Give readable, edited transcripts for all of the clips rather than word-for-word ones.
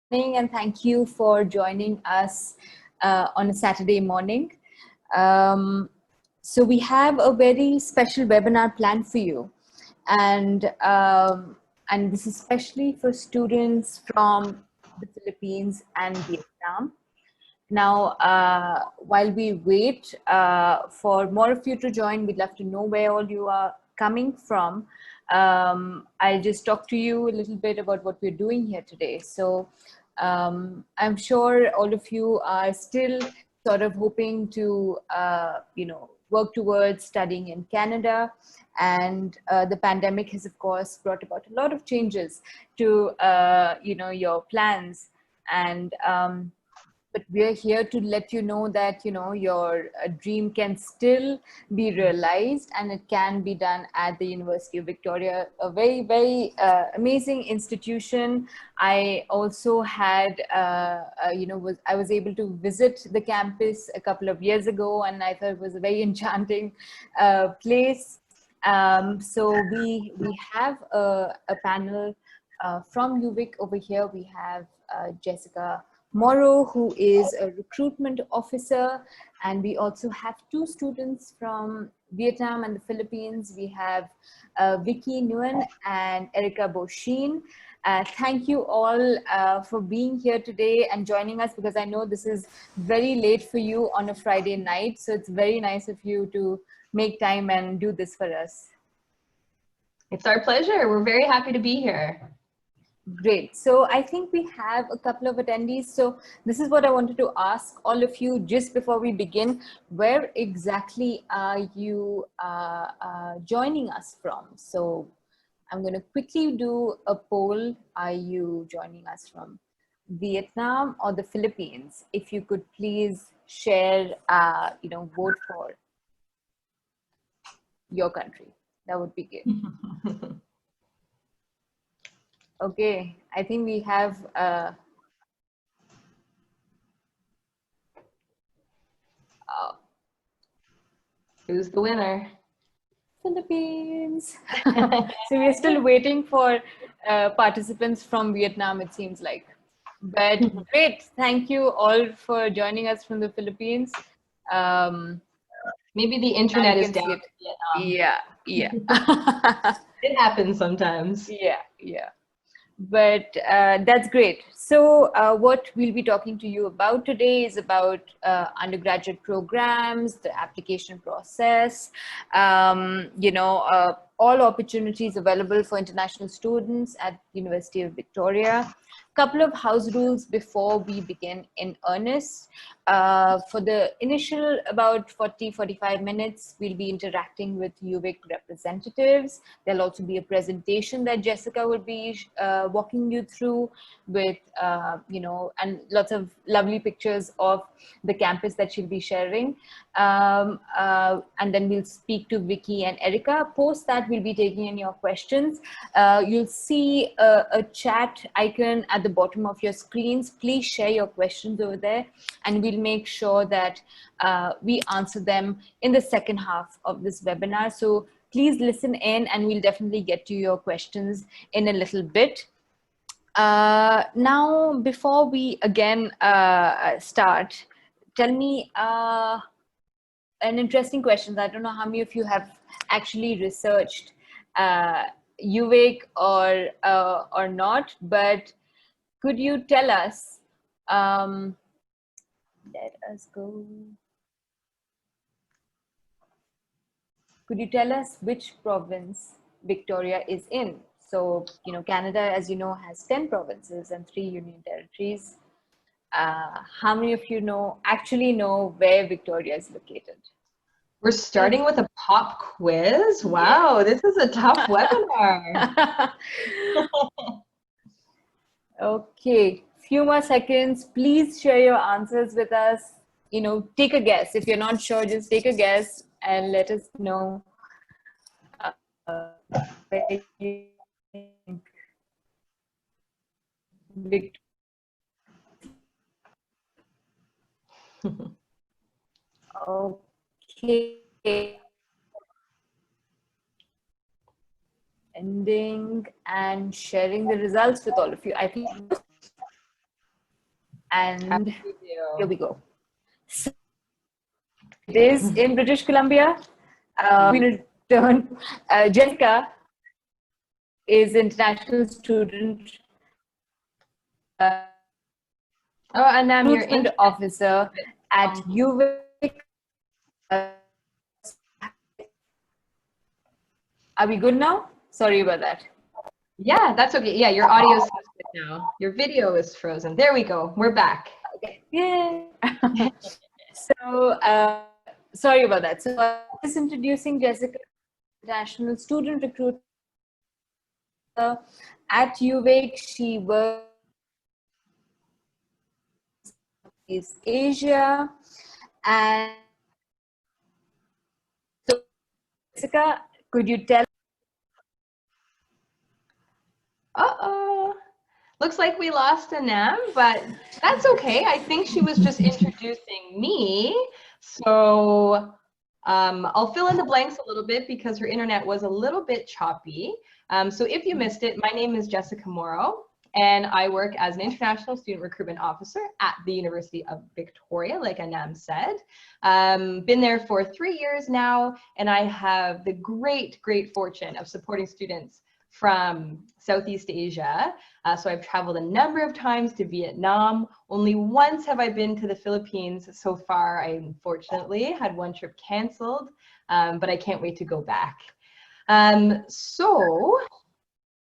And thank you for joining us on a Saturday morning. Um, so we have a very special webinar planned for you, and and this is especially for students from the Philippines and Vietnam. Now, while we wait for more of you to join, we'd love to know where all you are coming from. I'll just talk to you a little bit about what we're doing here today. So I'm sure all of you are still sort of hoping to, work towards studying in Canada. And the pandemic has, of course, brought about a lot of changes to, your plans. And but we're here to let you know that your dream can still be realized, and it can be done at the University of Victoria, a very, very amazing institution. I also had I was able to visit the campus a couple of years ago, and I thought it was a very enchanting place. So we have a panel from UVic over here. We have Jessica Morrow, who is a recruitment officer, and we also have two students from Vietnam and the Philippines. We have Vicky Nguyen and Bochene. Thank you all for being here today and joining us, because I know this is very late for you on a Friday night. So it's very nice of you to make time and do this for us. It's our pleasure. We're very happy to be here. Great. So I think we have a couple of attendees. So this is what I wanted to ask all of you just before we begin. Where exactly are you joining us from? So I'm going to quickly do a poll. Are you joining us from Vietnam or the Philippines? If you could please share, vote for your country. That would be good. Okay, I think we have who's the winner? Philippines. So we're still waiting for participants from Vietnam, it seems like. But great, thank you all for joining us from the Philippines. Maybe the internet is down in Vietnam. Yeah. It happens sometimes. Yeah. But that's great. So what we'll be talking to you about today is about undergraduate programs, the application process, all opportunities available for international students at University of Victoria. Couple of house rules before we begin in earnest. For the initial about 40-45 minutes, we'll be interacting with UVic representatives. There'll also be a presentation that Jessica will be walking you through with, and lots of lovely pictures of the campus that she'll be sharing. And then we'll speak to Vicky and Erica. Post that, we'll be taking in your questions. You'll see a chat icon at the bottom of your screens. Please share your questions over there, and we'll make sure that we answer them in the second half of this webinar. So please listen in, and we'll definitely get to your questions in a little bit. Now, before we again start, tell me an interesting question. I don't know how many of you have actually researched UVic or not, but could you tell us, let us go. Could you tell us which province Victoria is in? So, Canada, as you know, has 10 provinces and 3 union territories. How many of you actually know where Victoria is located? We're starting with a pop quiz. Wow, this is a tough webinar. Okay, few more seconds. Please share your answers with us. Take a guess. If you're not sure, just take a guess and let us know where you think Victoria. Okay. Ending and sharing the results with all of you. I think And We here do. we go. So it is in British Columbia. We return. Jessica is international student, Oh, and your recruitment internet. officer at UVic. Are we good now? Sorry about that. Yeah, that's okay. Yeah, your audio is good now. Your video is frozen. There we go. We're back. Okay. Yay. So, sorry about that. So, I was introducing Jessica, international student recruiter at UVic. She works in Asia. And so, Jessica, could you tell? Uh-oh. Looks like we lost Anam, but that's okay. I think she was just introducing me. So I'll fill in the blanks a little bit because her internet was a little bit choppy. So if you missed it, my name is Jessica Morrow, and I work as an international student recruitment officer at the University of Victoria, like Anam said. Been there for 3 years now, and I have the great fortune of supporting students from Southeast Asia. So I've traveled a number of times to Vietnam. Only once have I been to the Philippines so far. I unfortunately had one trip canceled, but I can't wait to go back. So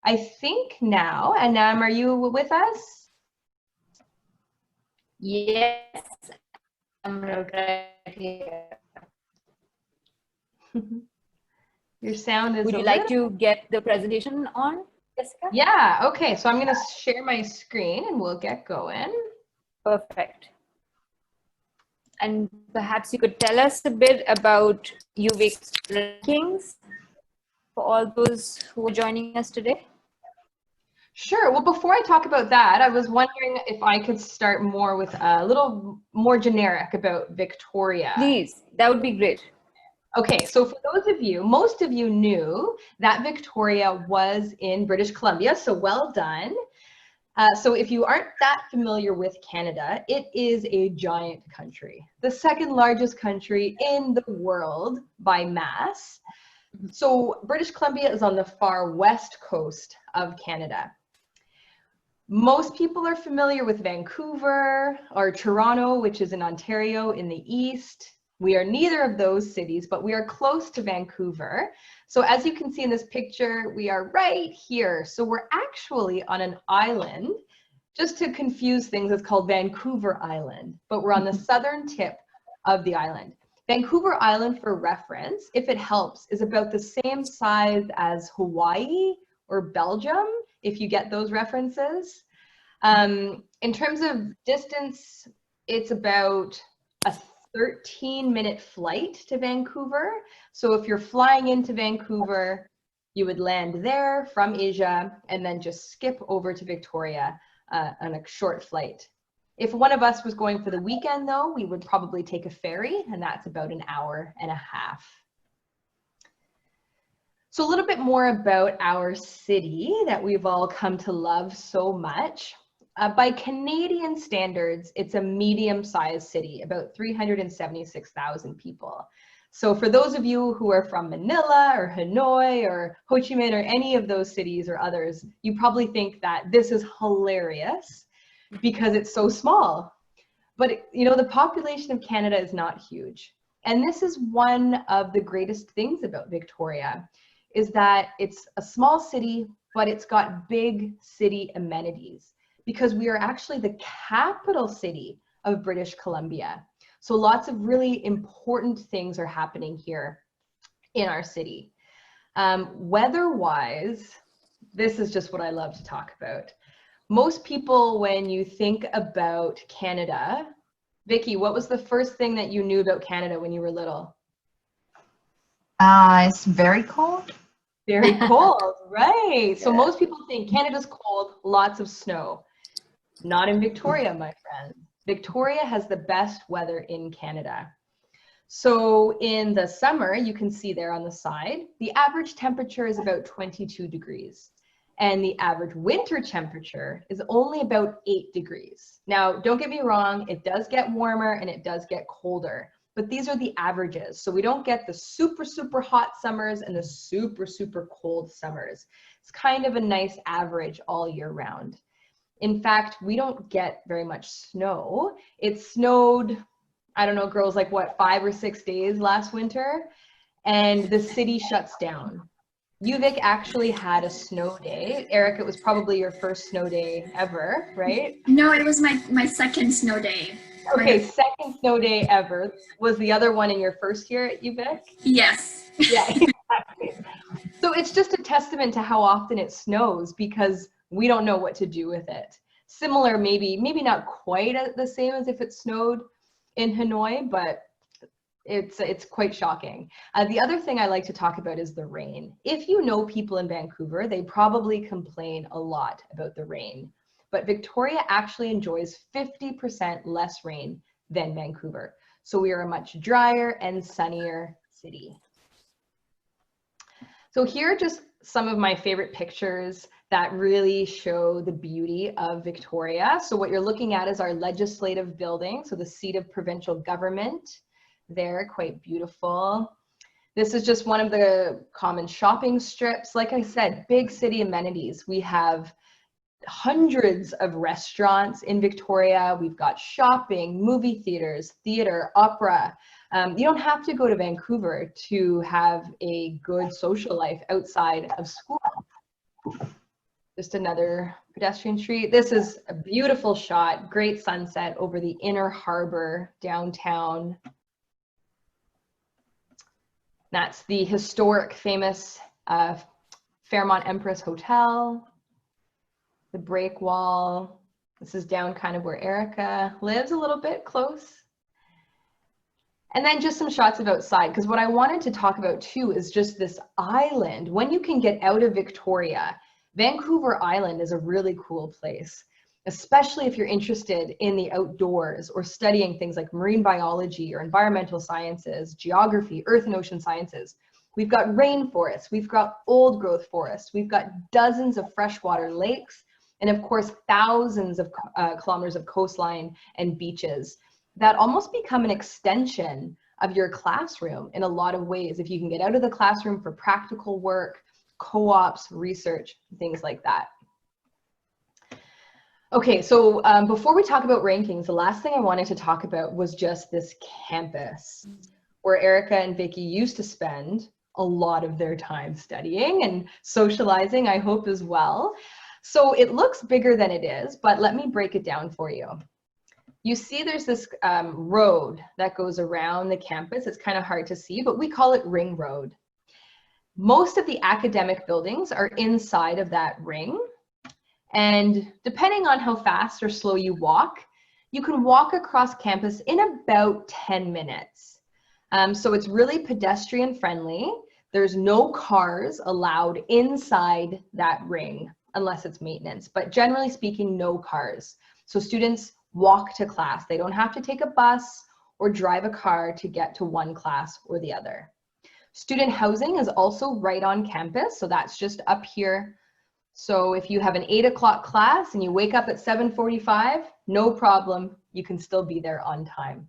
I think now, Anam, are you with us? Yes, I'm right here. Your sound is Would a you like little... to get the presentation on, Jessica? Yeah, okay. So I'm going to share my screen and we'll get going. Perfect. And perhaps you could tell us a bit about UVic's rankings for all those who are joining us today. Sure. Well, before I talk about that, I was wondering if I could start more with a little more generic about Victoria. Please, that would be great. Okay, so for those of you, most of you knew that Victoria was in British Columbia, so well done. So if you aren't that familiar with Canada, it is a giant country, the second largest country in the world by mass. So British Columbia is on the far west coast of Canada. Most people are familiar with Vancouver or Toronto, which is in Ontario in the east. We are neither of those cities, but we are close to Vancouver. So as you can see in this picture, we are right here. So we're actually on an island. Just to confuse things, it's called Vancouver Island, but we're on the southern tip of the island. Vancouver Island, for reference, if it helps, is about the same size as Hawaii or Belgium, if you get those references. In terms of distance, it's about a 13-minute flight to Vancouver. So if you're flying into Vancouver, you would land there from Asia and then just skip over to Victoria on a short flight. If one of us was going for the weekend though, we would probably take a ferry, and that's about an hour and a half. So a little bit more about our city that we've all come to love so much. By Canadian standards, it's a medium-sized city, about 376,000 people. So for those of you who are from Manila or Hanoi or Ho Chi Minh or any of those cities or others, you probably think that this is hilarious because it's so small. But you know, the population of Canada is not huge. And this is one of the greatest things about Victoria, is that it's a small city, but it's got big city amenities, because we are actually the capital city of British Columbia. So lots of really important things are happening here in our city. Weather-wise, this is just what I love to talk about. Most people, when you think about Canada, Vicky, what was the first thing that you knew about Canada when you were little? It's very cold. Very cold, right. So most people think Canada's cold, lots of snow. Not in Victoria, my friend. Victoria has the best weather in Canada. So in the summer, you can see there on the side, the average temperature is about 22 degrees. and the average winter temperature is only about 8 degrees. Now, don't get me wrong, it does get warmer and it does get colder, but these are the averages. So we don't get the super, super hot summers and the super, super cold summers. It's kind of a nice average all year round. In fact, we don't get very much snow. It snowed, I don't know, girls, like what, 5 or 6 days last winter, and the city shuts down. UVic actually had a snow day. Eric, it was probably your first snow day ever, right? No, it was my second snow day. Okay, second snow day ever. Was the other one in your first year at UVic? Yes. Yeah, exactly. So it's just a testament to how often it snows because we don't know what to do with it. Similar, maybe not quite the same as if it snowed in Hanoi, but it's quite shocking. The other thing I like to talk about is the rain. If you know people in Vancouver, they probably complain a lot about the rain, but Victoria actually enjoys 50% less rain than Vancouver. So we are a much drier and sunnier city. So here are just some of my favorite pictures that really show the beauty of Victoria. So what you're looking at is our legislative building, so the seat of provincial government. There, quite beautiful. This is just one of the common shopping strips. Like I said, big city amenities. We have hundreds of restaurants in Victoria. We've got shopping, movie theaters, theater, opera. You don't have to go to Vancouver to have a good social life outside of school. Just another pedestrian street. This is a beautiful shot, great sunset over the inner harbor downtown. That's the historic, famous Fairmont Empress Hotel, the break wall. This is down kind of where Erica lives, a little bit close. And then just some shots of outside, because what I wanted to talk about too is just this island. When you can get out of Victoria, Vancouver Island is a really cool place, especially if you're interested in the outdoors or studying things like marine biology or environmental sciences, geography, earth and ocean sciences. We've got rainforests, we've got old growth forests, we've got dozens of freshwater lakes, and of course, thousands of kilometers of coastline and beaches that almost become an extension of your classroom in a lot of ways. If you can get out of the classroom for practical work, co-ops, research, things like that. Okay, so before we talk about rankings, the last thing I wanted to talk about was just this campus where Erica and Vicky used to spend a lot of their time studying and socializing, I hope as well. So it looks bigger than it is, but let me break it down for you. You see there's this road that goes around the campus. It's kind of hard to see, but we call it Ring Road. Most of the academic buildings are inside of that ring. And depending on how fast or slow you walk, you can walk across campus in about 10 minutes. So it's really pedestrian friendly. There's no cars allowed inside that ring unless it's maintenance, but generally speaking, no cars. So students walk to class. They don't have to take a bus or drive a car to get to one class or the other. Student housing is also right on campus, so that's just up here. So if you have an 8 o'clock class and you wake up at 7:45, no problem, you can still be there on time.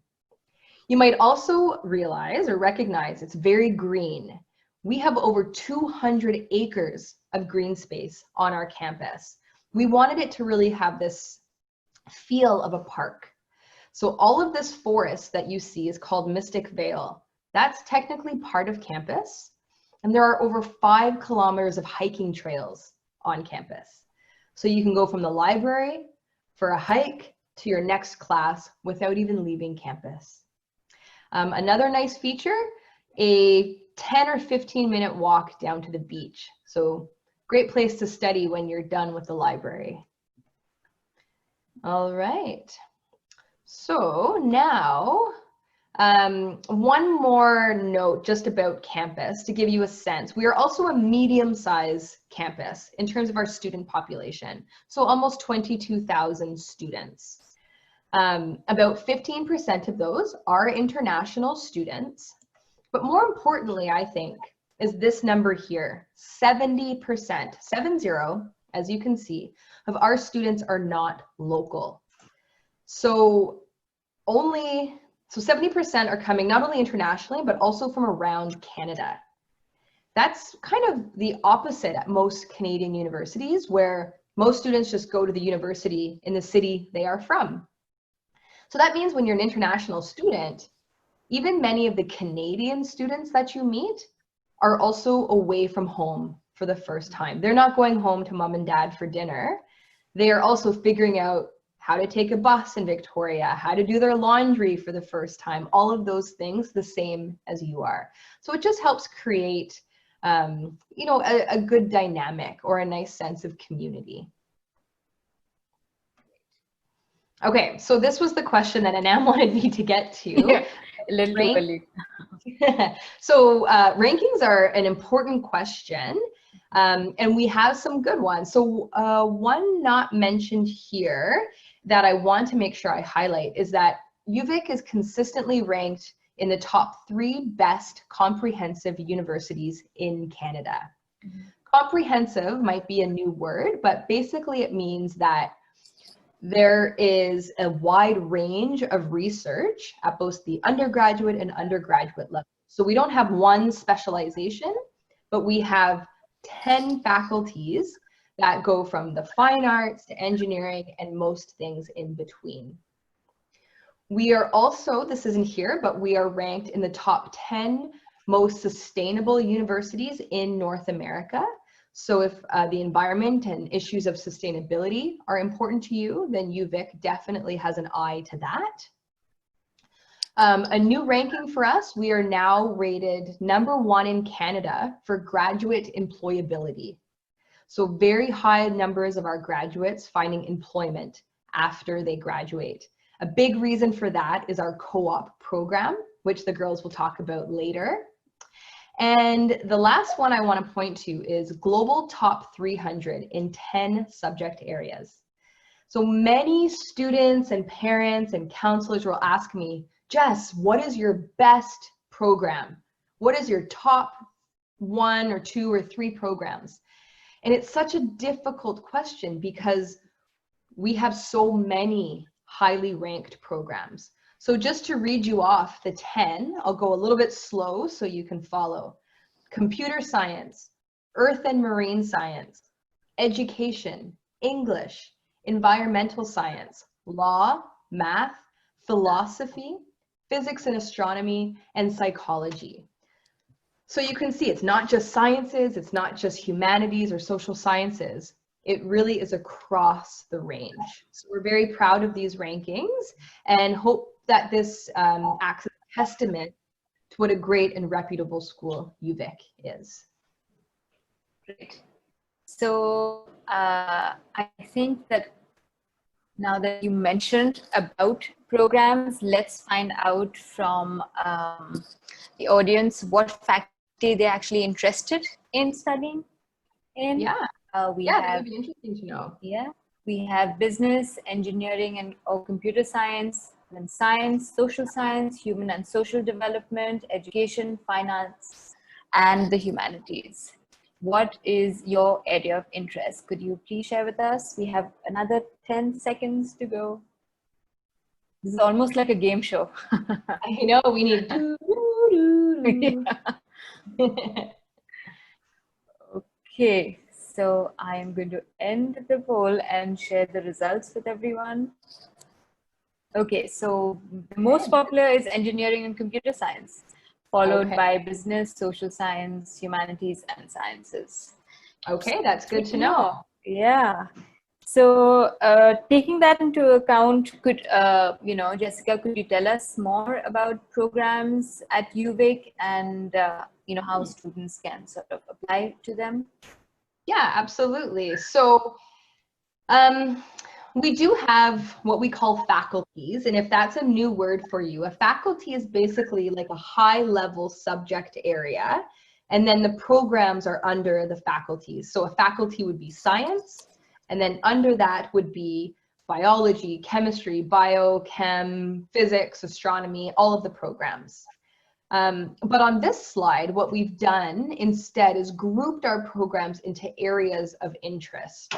You might also realize or recognize it's very green. We have over 200 acres of green space on our campus. We wanted it to really have this feel of a park. So all of this forest that you see is called Mystic Vale. That's technically part of campus. And there are over 5 kilometers of hiking trails on campus. So you can go from the library for a hike to your next class without even leaving campus. Another nice feature, a 10 or 15-minute walk down to the beach. So great place to study when you're done with the library. All right. So now, one more note just about campus to give you a sense. We are also a medium-sized campus in terms of our student population. So almost 22,000 students. About 15% of those are international students. But more importantly, I think, is this number here, 70%, 70% as you can see, of our students are not local. So 70% are coming not only internationally, but also from around Canada. That's kind of the opposite at most Canadian universities, where most students just go to the university in the city they are from. So that means when you're an international student, even many of the Canadian students that you meet are also away from home for the first time. They're not going home to mom and dad for dinner. They are also figuring out how to take a bus in Victoria, how to do their laundry for the first time, all of those things the same as you are. So it just helps create, you know, a good dynamic or a nice sense of community. Okay, so this was the question that Anam wanted me to get to. Yeah, a little too early. So rankings are an important question, and we have some good ones. So one not mentioned here that I want to make sure I highlight is that UVic is consistently ranked in the top 3 best comprehensive universities in Canada. Mm-hmm. Comprehensive might be a new word, but basically it means that there is a wide range of research at both the undergraduate and undergraduate level. So we don't have one specialization, but we have 10 faculties that go from the fine arts to engineering and most things in between. We are also, this isn't here, but we are ranked in the top 10 most sustainable universities in North America. So if the environment and issues of sustainability are important to you, then UVic definitely has an eye to that. A new ranking for us, we are now rated #1 in Canada for graduate employability. So very high numbers of our graduates finding employment after they graduate. A big reason for that is our co-op program, which the girls will talk about later. And the last one I want to point to is Global Top 300 in 10 subject areas. So many students and parents and counselors will ask me, Jess, what is your best program? What is your top 1 or 2 or 3 programs? And it's such a difficult question because we have so many highly ranked programs. So just to read you off the 10, I'll go a little bit slow so you can follow. Computer science, earth and marine science, education, English, environmental science, law, math, philosophy, physics and astronomy, and psychology. So you can see it's not just sciences, it's not just humanities or social sciences. It really is across the range. So we're very proud of these rankings and hope that this acts as a testament to what a great and reputable school UVic is. Great. So I think that now that you mentioned about programs, let's find out from the audience what faculty they're actually interested in studying in. Yeah. That would be interesting to know. Yeah, we have business, engineering, and or computer science, then science, social science, human and social development, education, finance, and the humanities. What is your area of interest? Could you please share with us? We have another 10 seconds to go. This is almost like a game show. I know, we need Okay, so I am going to end the poll and share the results with everyone. Okay, so the most popular is engineering and computer science, followed by business, social science, humanities, and sciences. Okay, that's good to know. Yeah. So taking that into account, could, Jessica, could you tell us more about programs at UVic and, how students can sort of apply to them? Yeah, absolutely. So we do have what we call faculties. And if that's a new word for you, a faculty is basically like a high-level subject area. And then the programs are under the faculties. So a faculty would be science. And then under that would be biology, chemistry, biochem, physics, astronomy, all of the programs. But on this slide, what we've done instead is grouped our programs into areas of interest.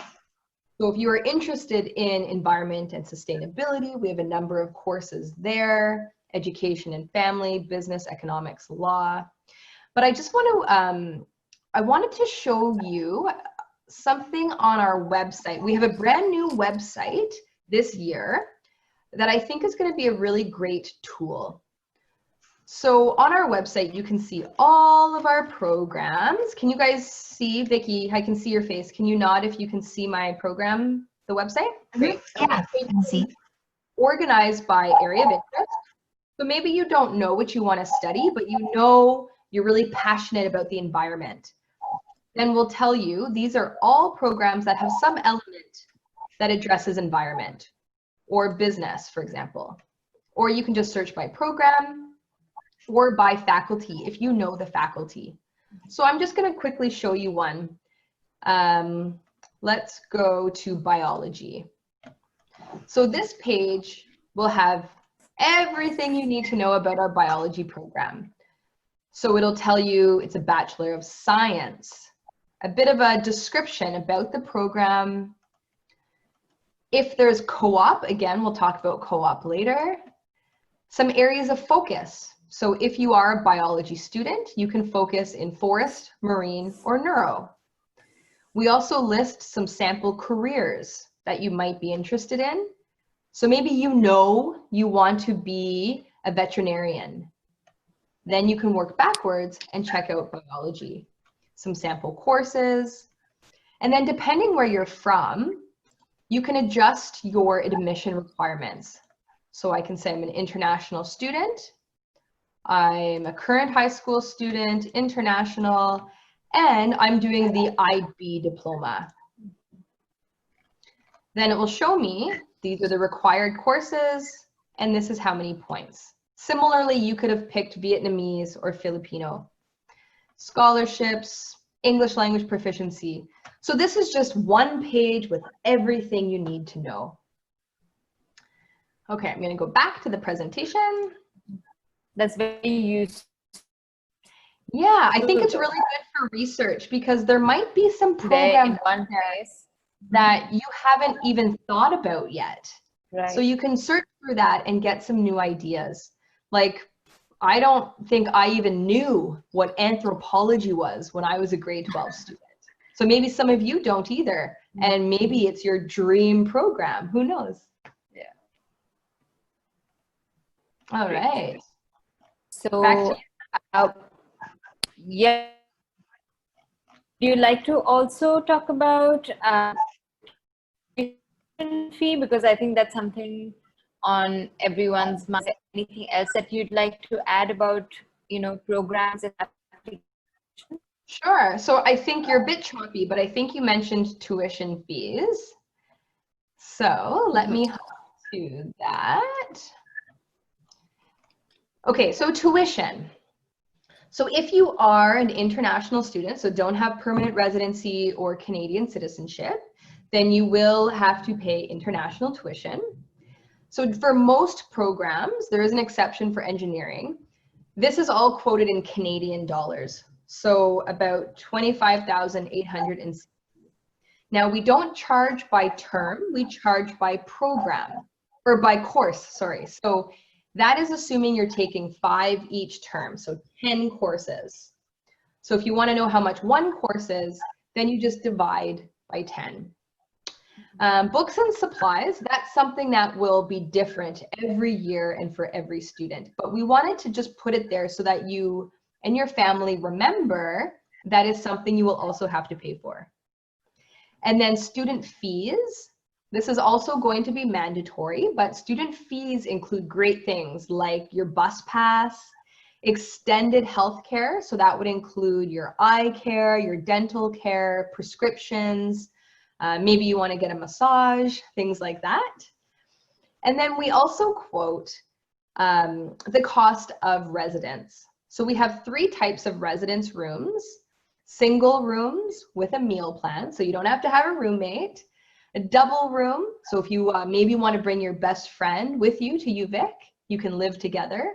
So if you are interested in environment and sustainability, we have a number of courses there: education and family, business, economics, law. But I just want to, I wanted to show you something on our website. We have a brand new website this year that I think is going to be a really great tool. So on our website, you can see all of our programs. Can you guys see, Vicky? I can see your face. Can you nod if you can see my program, the website? Great. Yeah, I can see. Organized by area of interest. So maybe you don't know what you want to study, but you know you're really passionate about the environment. Then we'll tell you these are all programs that have some element that addresses environment or business, for example. Or you can just search by program or by faculty if you know the faculty. So I'm just going to quickly show you one. Let's go to biology. So this page will have everything you need to know about our biology program. So it'll tell you it's a Bachelor of Science, a bit of a description about the program. If there's co-op, again, we'll talk about co-op later. Some areas of focus. So if you are a biology student, you can focus in forest, marine, or neuro. We also list some sample careers that you might be interested in. So maybe you know you want to be a veterinarian. Then you can work backwards and check out biology, some sample courses. And then depending where you're from, you can adjust your admission requirements. So I can say I'm an international student, I'm a current high school student, international, and I'm doing the IB diploma. Then it will show me these are the required courses, and this is how many points. Similarly, you could have picked Vietnamese or Filipino. Scholarships, English language proficiency. So this is just one page with everything you need to know. Okay, I'm going to go back to the presentation. That's very useful. Yeah, I think it's really good for research because there might be some programs that you haven't even thought about yet. Right. So you can search through that and get some new ideas. Like, I don't think I even knew what anthropology was when I was a grade 12 student. So maybe some of you don't either. And maybe it's your dream program. Who knows? Yeah. All right. So, yeah. Do you like to also talk about fee? Because I think that's something on everyone's mind. Anything else that you'd like to add about, you know, programs and applications? Sure. So I think you're a bit choppy, but I think you mentioned tuition fees. So let me hop to that. Okay, so tuition. So if you are an international student, so don't have permanent residency or Canadian citizenship, then you will have to pay international tuition. So for most programs, there is an exception for engineering. This is all quoted in Canadian dollars. So about 25,860. Now we don't charge by term, we charge by program, or by course, sorry. So that is assuming you're taking 5 each term, so 10 courses. So if you want to know how much one course is, then you just divide by 10. Books and supplies, that's something that will be different every year and for every student. But we wanted to just put it there so that you and your family remember that is something you will also have to pay for. And then student fees. This is also going to be mandatory, but student fees include great things like your bus pass, extended health care. So that would include your eye care, your dental care, prescriptions. Maybe you want to get a massage, things like that. And then we also quote the cost of residence. So we have 3 types of residence rooms: single rooms with a meal plan, so you don't have to have a roommate; a double room, so if you maybe want to bring your best friend with you to UVic, you can live together;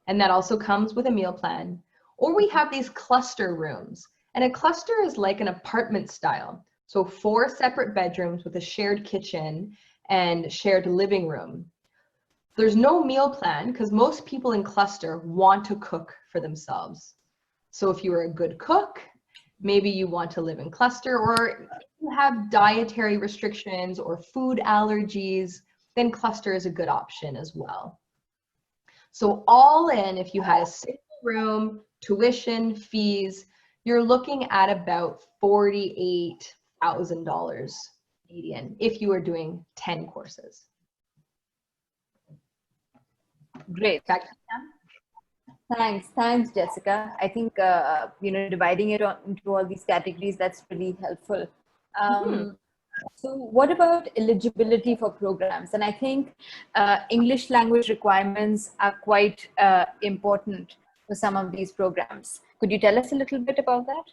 and that also comes with a meal plan. Or we have these cluster rooms, and a cluster is like an apartment style. So 4 separate bedrooms with a shared kitchen and shared living room. There's no meal plan because most people in cluster want to cook for themselves. So if you are a good cook, maybe you want to live in cluster, or if you have dietary restrictions or food allergies, then cluster is a good option as well. So all in, if you had a single room, tuition, fees, you're looking at about $48,000 Canadian if you are doing 10 courses. Great. Back to you, Sam. Thanks, Jessica. I think dividing it into all these categories, that's really helpful. So what about eligibility for programs? And I think English language requirements are quite important for some of these programs. Could you tell us a little bit about that?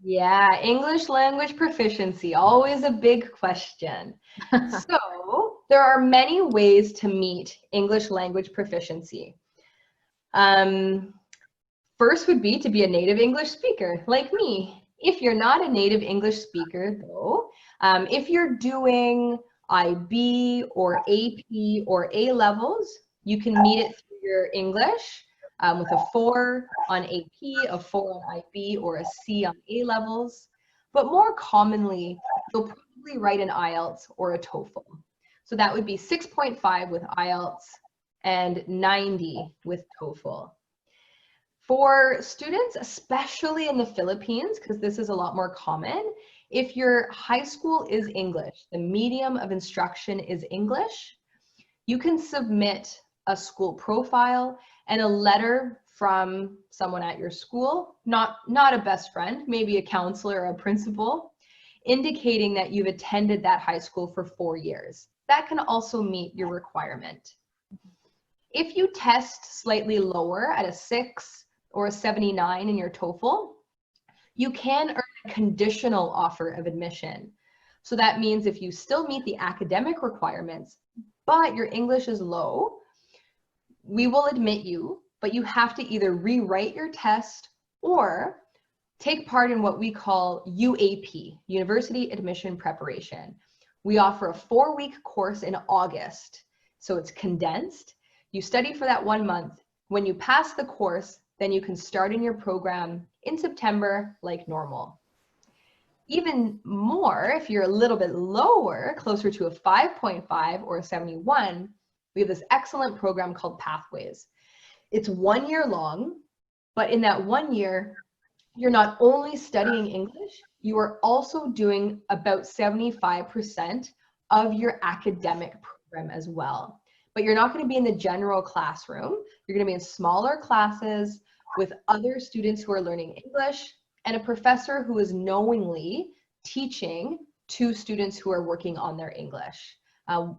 Yeah, English language proficiency, always a big question. So there are many ways to meet English language proficiency. First would be to be a native English speaker like me. If you're not a native English speaker though, if you're doing IB or AP or A levels, you can meet it through your English with a 4 on AP, a 4 on IB, or a C on A levels. But more commonly, you'll probably write an IELTS or a TOEFL. So that would be 6.5 with IELTS and 90 with TOEFL. For students, especially in the Philippines, because this is a lot more common, if your high school is English, the medium of instruction is English, you can submit a school profile and a letter from someone at your school, not a best friend, maybe a counselor or a principal, indicating that you've attended that high school for 4 years. That can also meet your requirement. If you test slightly lower at a 6 or a 79 in your TOEFL, you can earn a conditional offer of admission. So that means if you still meet the academic requirements, but your English is low, we will admit you, but you have to either rewrite your test or take part in what we call UAP, University Admission Preparation. We offer a 4-week course in August, so it's condensed. You study for that 1 month. When you pass the course, then you can start in your program in September like normal. Even more, if you're a little bit lower, closer to a 5.5 or a 71, we have this excellent program called Pathways. It's 1 year long, but in that 1 year, you're not only studying English, you are also doing about 75% of your academic program as well. But you're not going to be in the general classroom. You're going to be in smaller classes with other students who are learning English and a professor who is knowingly teaching to students who are working on their English.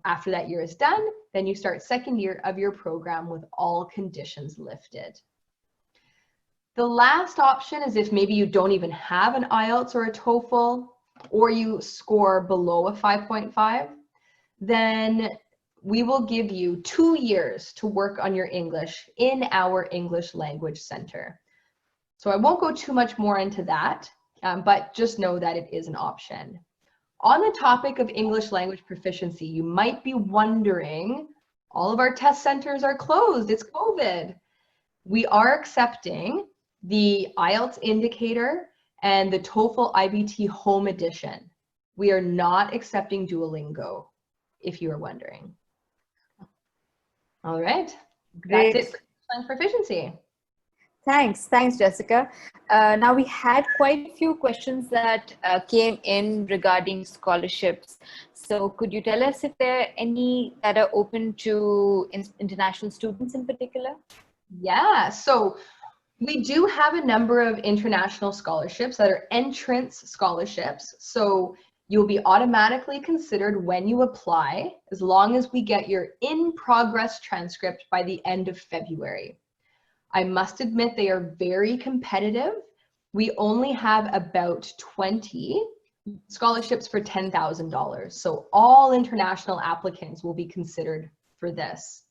After that year is done, then you start second year of your program with all conditions lifted. The last option is if maybe you don't even have an IELTS or a TOEFL, or you score below a 5.5, then we will give you 2 years to work on your English in our English Language Center. So I won't go too much more into that, but just know that it is an option. On the topic of English language proficiency, you might be wondering, all of our test centers are closed, it's COVID. We are accepting the IELTS indicator and the TOEFL IBT home edition. We are not accepting Duolingo, if you are wondering. All right, Great. that's it for English language proficiency. Thanks, Jessica. Now we had quite a few questions that came in regarding scholarships. So could you tell us if there are any that are open to international students in particular? Yeah, so we do have a number of international scholarships that are entrance scholarships. So you'll be automatically considered when you apply, as long as we get your in-progress transcript by the end of February. I must admit they are very competitive. We only have about 20 scholarships for $10,000. So all international applicants will be considered for this.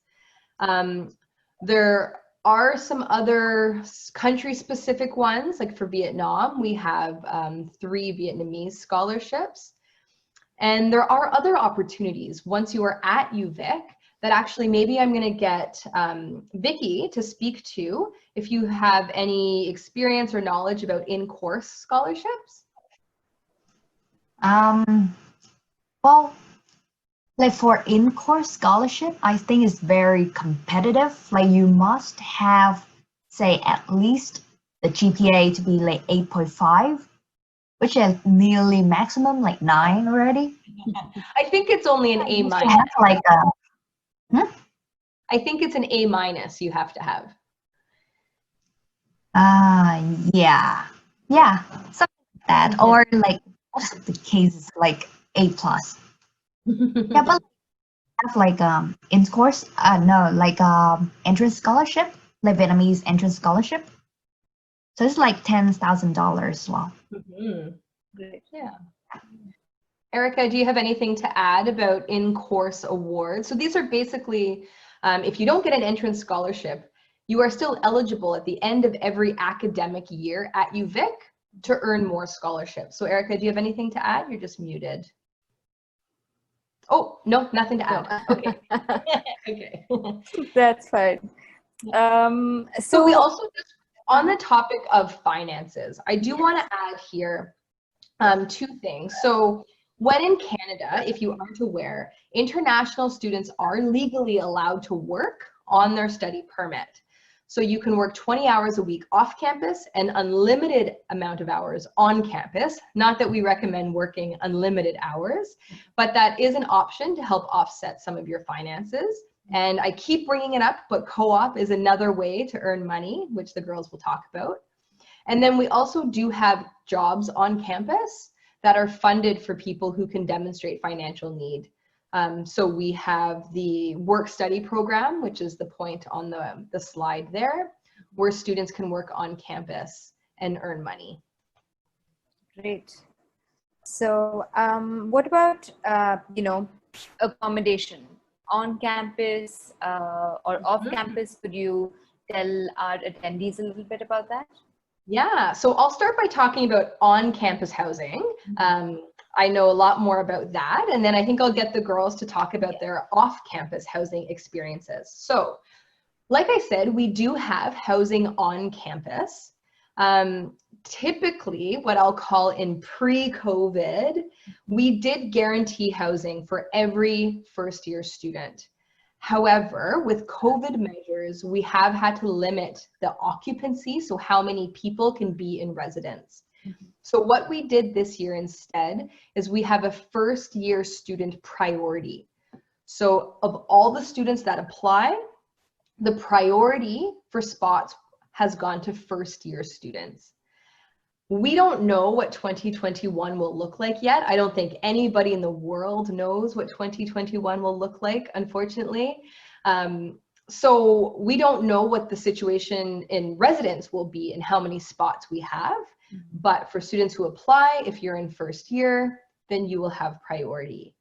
There are some other country-specific ones. Like for Vietnam, we have 3 Vietnamese scholarships. And there are other opportunities once you are at UVic that actually maybe I'm going to get Vicky to speak to if you have any experience or knowledge about in-course scholarships. Well, like for in-course scholarship, I think it's very competitive. Like you must have, say, at least the GPA to be like 8.5, which is nearly maximum, like 9 already. I think it's only an A minus. Have like I think it's an A minus you have to have. yeah, something like that, or like most of the cases like A plus. Yeah, but have like in-course, no, like entrance scholarship, like Vietnamese entrance scholarship. So it's like $10,000 as well. Great. Yeah. Erica, do you have anything to add about in-course awards? So these are basically, if you don't get an entrance scholarship, you are still eligible at the end of every academic year at UVic to earn more scholarships. So Erica, do you have anything to add? You're just muted. Oh, no, nothing to add. Okay. Okay. That's fine. So we also, just on the topic of finances, I do want to add here 2 things. So when in Canada, if you aren't aware, international students are legally allowed to work on their study permit. So you can work 20 hours a week off campus and unlimited amount of hours on campus. Not that we recommend working unlimited hours, but that is an option to help offset some of your finances. And I keep bringing it up, but co-op is another way to earn money, which the girls will talk about. And then we also do have jobs on campus that are funded for people who can demonstrate financial need. So we have the work-study program, which is the point on the slide there, where students can work on campus and earn money. Great. So what about, accommodation on campus or off campus? Could you tell our attendees a little bit about that? Yeah, so I'll start by talking about on-campus housing. I know a lot more about that, and then I think I'll get the girls to talk about their off-campus housing experiences. So, like I said, we do have housing on campus. Typically, what I'll call in pre-COVID, we did guarantee housing for every first-year student. However, with COVID measures, we have had to limit the occupancy, so how many people can be in residence. So what we did this year instead is we have a first-year student priority. So of all the students that apply, the priority for spots has gone to first-year students. We don't know what 2021 will look like yet. I don't think anybody in the world knows what 2021 will look like, unfortunately. So we don't know what the situation in residence will be and how many spots we have. But for students who apply, if you're in first year, then you will have priority.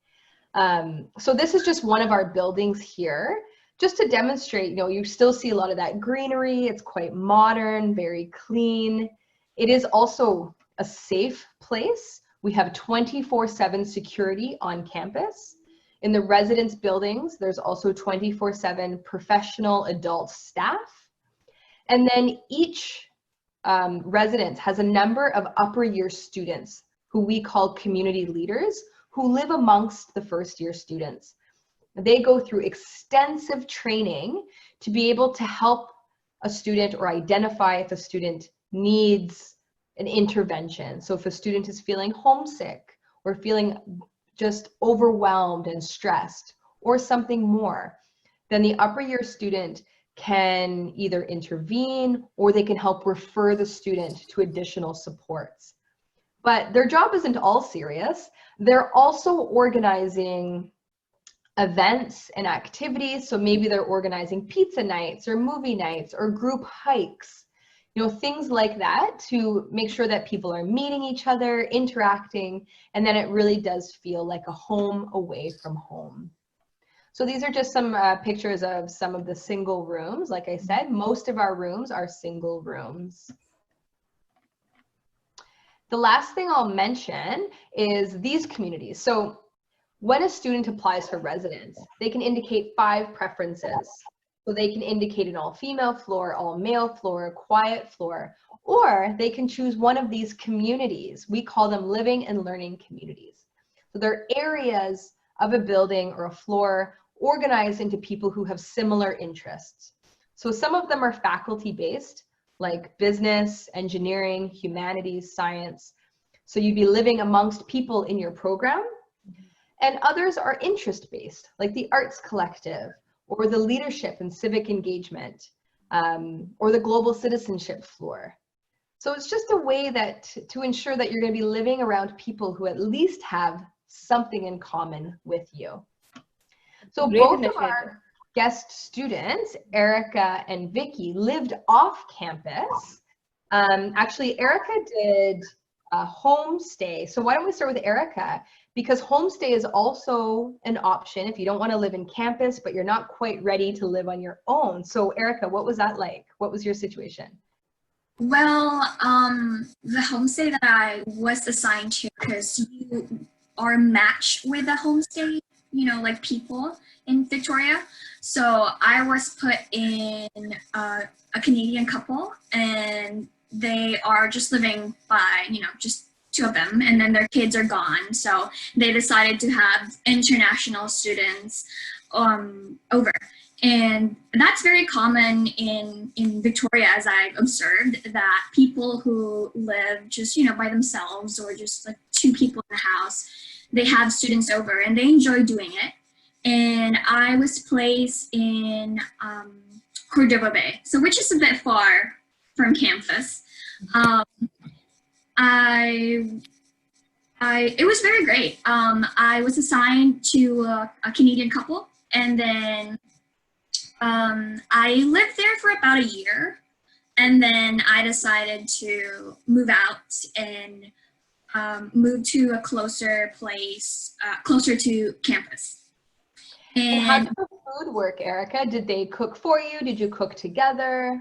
So this is just one of our buildings here, just to demonstrate, you still see a lot of that greenery. It's quite modern, very clean. It is also a safe place. We have 24/7 security on campus. In the residence buildings, there's also 24/7 professional adult staff. And then each residence has a number of upper year students who we call community leaders, who live amongst the first year students. They go through extensive training to be able to help a student or identify if a student needs an intervention. So if a student is feeling homesick or feeling just overwhelmed and stressed or something more, then the upper year student can either intervene or they can help refer the student to additional supports. But their job isn't all serious. They're also organizing events and activities. So maybe they're organizing pizza nights or movie nights or group hikes, things like that, to make sure that people are meeting each other, interacting, and then it really does feel like a home away from home. So these are just some pictures of some of the single rooms. Like I said, most of our rooms are single rooms. The last thing I'll mention is these communities. So when a student applies for residence, they can indicate 5 preferences. So they can indicate an all-female floor, all-male floor, quiet floor, or they can choose one of these communities. We call them living and learning communities. So they're areas of a building or a floor organized into people who have similar interests. So some of them are faculty-based, like business, engineering, humanities, science. So you'd be living amongst people in your program. And others are interest-based, like the Arts Collective, or the Leadership and Civic Engagement, or the Global Citizenship floor. So it's just a way that to ensure that you're going to be living around people who at least have something in common with you. So both of our guest students, Erica and Vicky, lived off campus. Actually, Erica did a homestay. So why don't we start with Erica? Because homestay is also an option if you don't want to live in campus, but you're not quite ready to live on your own. So Erica, what was that like? What was your situation? Well, the homestay that I was assigned to, because you are matched with a homestay, you know, like people in Victoria. So I was put in a Canadian couple, and they are just living by, you know, just 2 of them, and then their kids are gone. So they decided to have international students over. And that's very common in Victoria, as I've observed, that people who live just, you know, by themselves, or just like 2 people in the house, they have students over and they enjoy doing it. And I was placed in Cordova Bay, so which is a bit far from campus. It was very great. I was assigned to a Canadian couple, and then I lived there for about a year, and then I decided to move out and move to a closer place, closer to campus. And how did the food work, Erica? Did they cook for you? Did you cook together?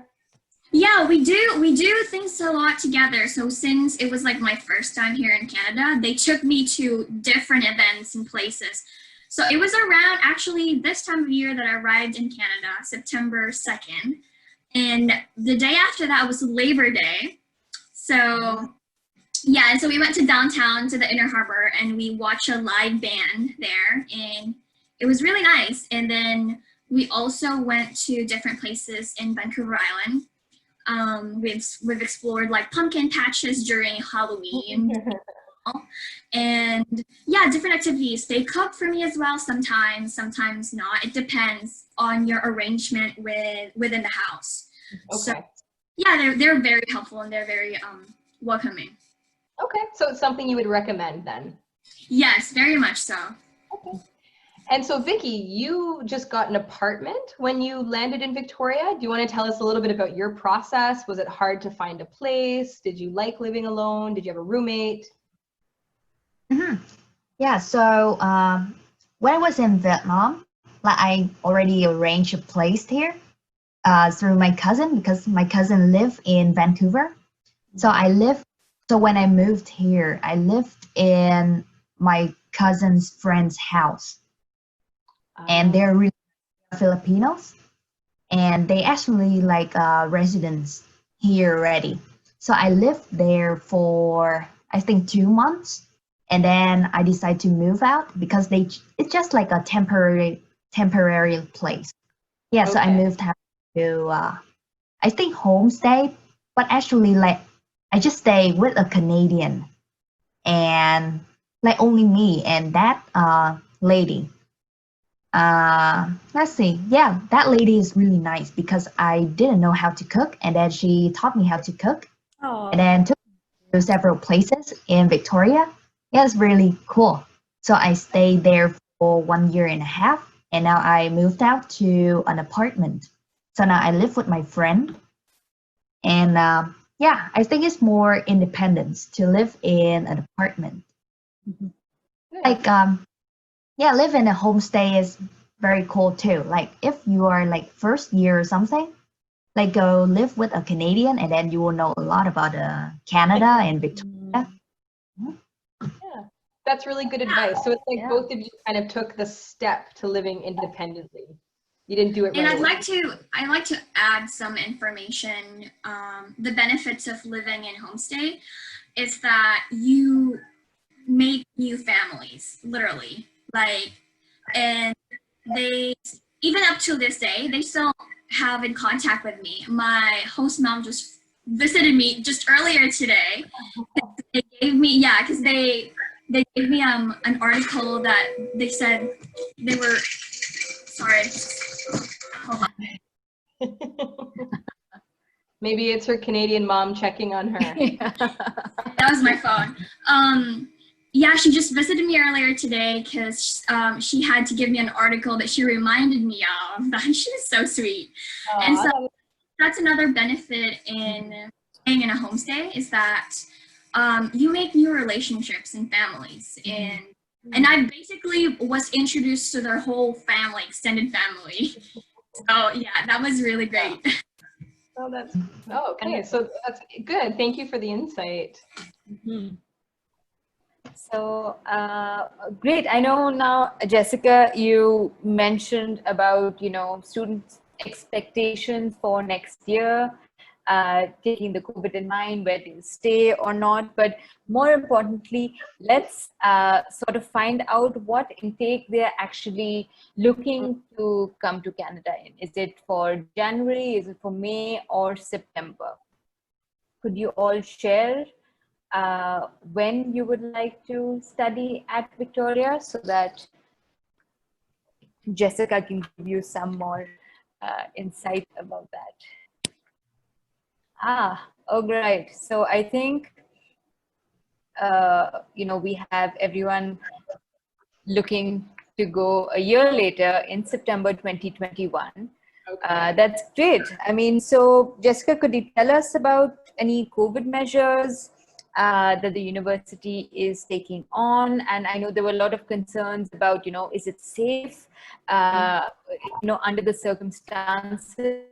Yeah, we do things a lot together. So since it was like my first time here in Canada, they took me to different events and places. So it was around actually this time of year that I arrived in Canada, September 2nd. And the day after that was Labor Day. So yeah, and so we went to downtown to the Inner Harbor, and we watched a live band there, and it was really nice. And then we also went to different places in Vancouver Island. We've explored like pumpkin patches during Halloween. And yeah, different activities. They cook for me as well sometimes not. It depends on your arrangement within the house. Okay. So yeah, they're very helpful, and they're very welcoming. Okay, so it's something you would recommend then? Yes, very much so. Okay. And so Vicky, you just got an apartment when you landed in Victoria. Do you want to tell us a little bit about your process? Was it hard to find a place? Did you like living alone? Did you have a roommate? Yeah, so when I was in Vietnam, like I already arranged a place here through my cousin, because my cousin lived in Vancouver. So when I moved here, I lived in my cousin's friend's house. And they're really Filipinos, and they actually like residents here already. So I lived there for I think 2 months, and then I decided to move out because it's just like a temporary place. Yeah, okay. So I moved out to I think homestay, but actually like I just stay with a Canadian, and like only me and that lady. Let's see. Yeah, that lady is really nice because I didn't know how to cook, and then she taught me how to cook. Aww. And then took me to several places in Victoria. Yeah, it's really cool. So I stayed there for 1.5 years, and now I moved out to an apartment. So now I live with my friend, and yeah, I think it's more independence to live in an apartment. Mm-hmm. Like yeah, live in a homestay is very cool too. Like if you are like first year or something, like go live with a Canadian, and then you will know a lot about Canada and Victoria. Yeah, that's really good advice. So it's like both of you kind of took the step to living independently. You didn't do it right And I'd away. like to add some information. The benefits of living in homestay is that you make new families, literally. Like, and they, even up to this day, they still have in contact with me. My host mom just visited me just earlier today. They gave me, yeah, because they gave me an article that they said they were, sorry, hold on. Maybe it's her Canadian mom checking on her. That was my phone. Yeah, she just visited me earlier today because she had to give me an article that she reminded me of. That she was so sweet. And so that's another benefit in staying in a homestay is that you make new relationships and families. And I basically was introduced to their whole family, extended family. So yeah, that was really great. Oh, okay. So that's good. Thank you for the insight. So great. I know now, Jessica, you mentioned about, students' expectations for next year, taking the COVID in mind, where to stay or not. But more importantly, let's sort of find out what intake they're actually looking to come to Canada in. Is it for January? Is it for May or September? Could you all share when you would like to study at Victoria, so that Jessica can give you some more insight about that? Oh, great. So I think, we have everyone looking to go a year later in September 2021. Okay. That's great. I mean, so Jessica, could you tell us about any COVID measures that the university is taking on? And I know there were a lot of concerns about, is it safe, under the circumstances?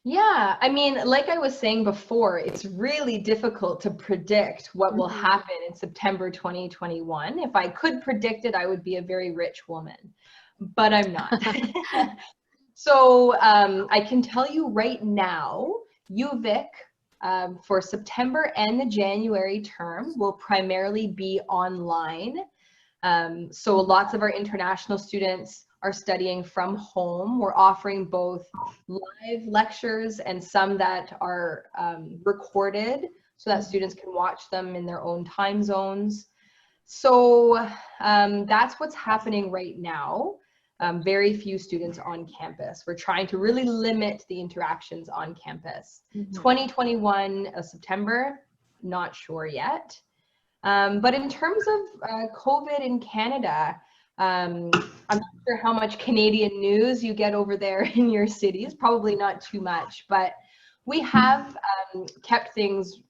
Yeah, I mean, like I was saying before, it's really difficult to predict what will happen in September 2021. If I could predict it, I would be a very rich woman, but I'm not. So I can tell you right now, UVic for September and the January term will primarily be online. So lots of our international students are studying from home. We're offering both live lectures and some that are recorded so that students can watch them in their own time zones. So that's what's happening right now. Very few students on campus. We're trying to really limit the interactions on campus. 2021 September, not sure yet. But in terms of COVID in Canada, I'm not sure how much Canadian news you get over there in your cities, probably not too much, but we have kept things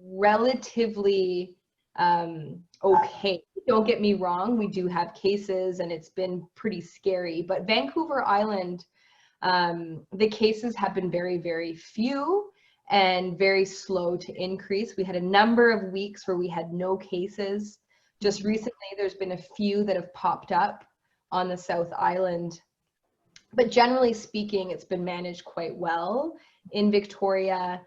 relatively okay. Don't get me wrong, we do have cases and it's been pretty scary, but Vancouver Island, the cases have been very, very few and very slow to increase. We had a number of weeks where we had no cases. Just recently, there's been a few that have popped up on the South Island. But generally speaking, it's been managed quite well. In Victoria,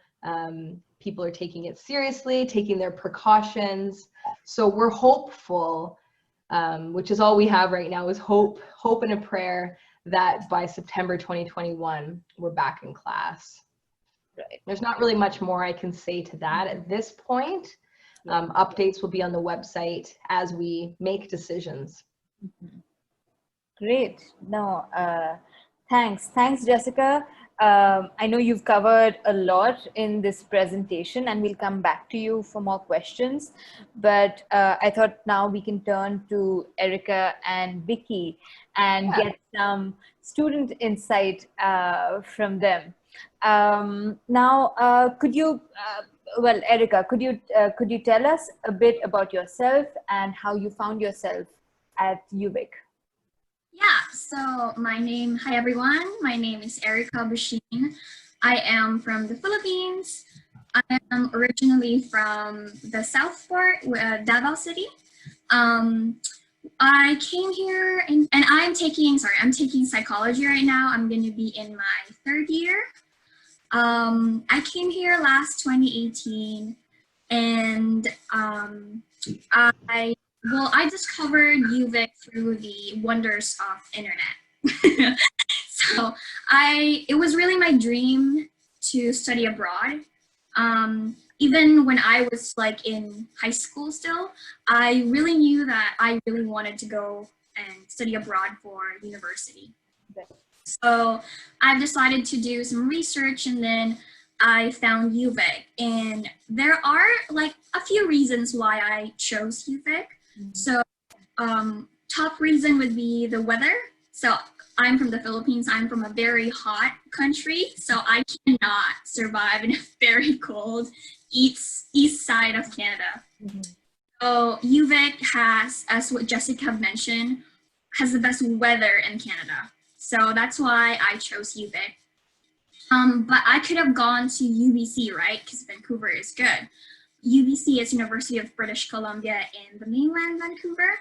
people are taking it seriously, taking their precautions. So we're hopeful, which is all we have right now, is hope and a prayer that by September 2021, we're back in class. Right. There's not really much more I can say to that at this point. Updates will be on the website as we make decisions. Great. No, thanks, Jessica. I know you've covered a lot in this presentation, and we'll come back to you for more questions. But I thought now we can turn to Erica and Vicky and get some student insight from them. Now, could you, well, Erica, could you tell us a bit about yourself and how you found yourself at UVic? Hi everyone. My name is Erica Bochene. I am from the Philippines. I am originally from the South Port, Davao City. I came here and I'm taking psychology right now. I'm going to be in my third year. I came here last 2018 and I discovered UVic through the wonders of internet. So it was really my dream to study abroad. Even when I was like in high school still, I really knew that I really wanted to go and study abroad for university. So I've decided to do some research and then I found UVic. And there are like a few reasons why I chose UVic. So top reason would be the weather. So I'm from the Philippines. I'm from a very hot country. So I cannot survive in a very cold east side of Canada. So UVic has, as what Jessica mentioned, has the best weather in Canada. So that's why I chose UVic. But I could have gone to UBC, right? Because Vancouver is good. UBC is University of British Columbia in the mainland Vancouver.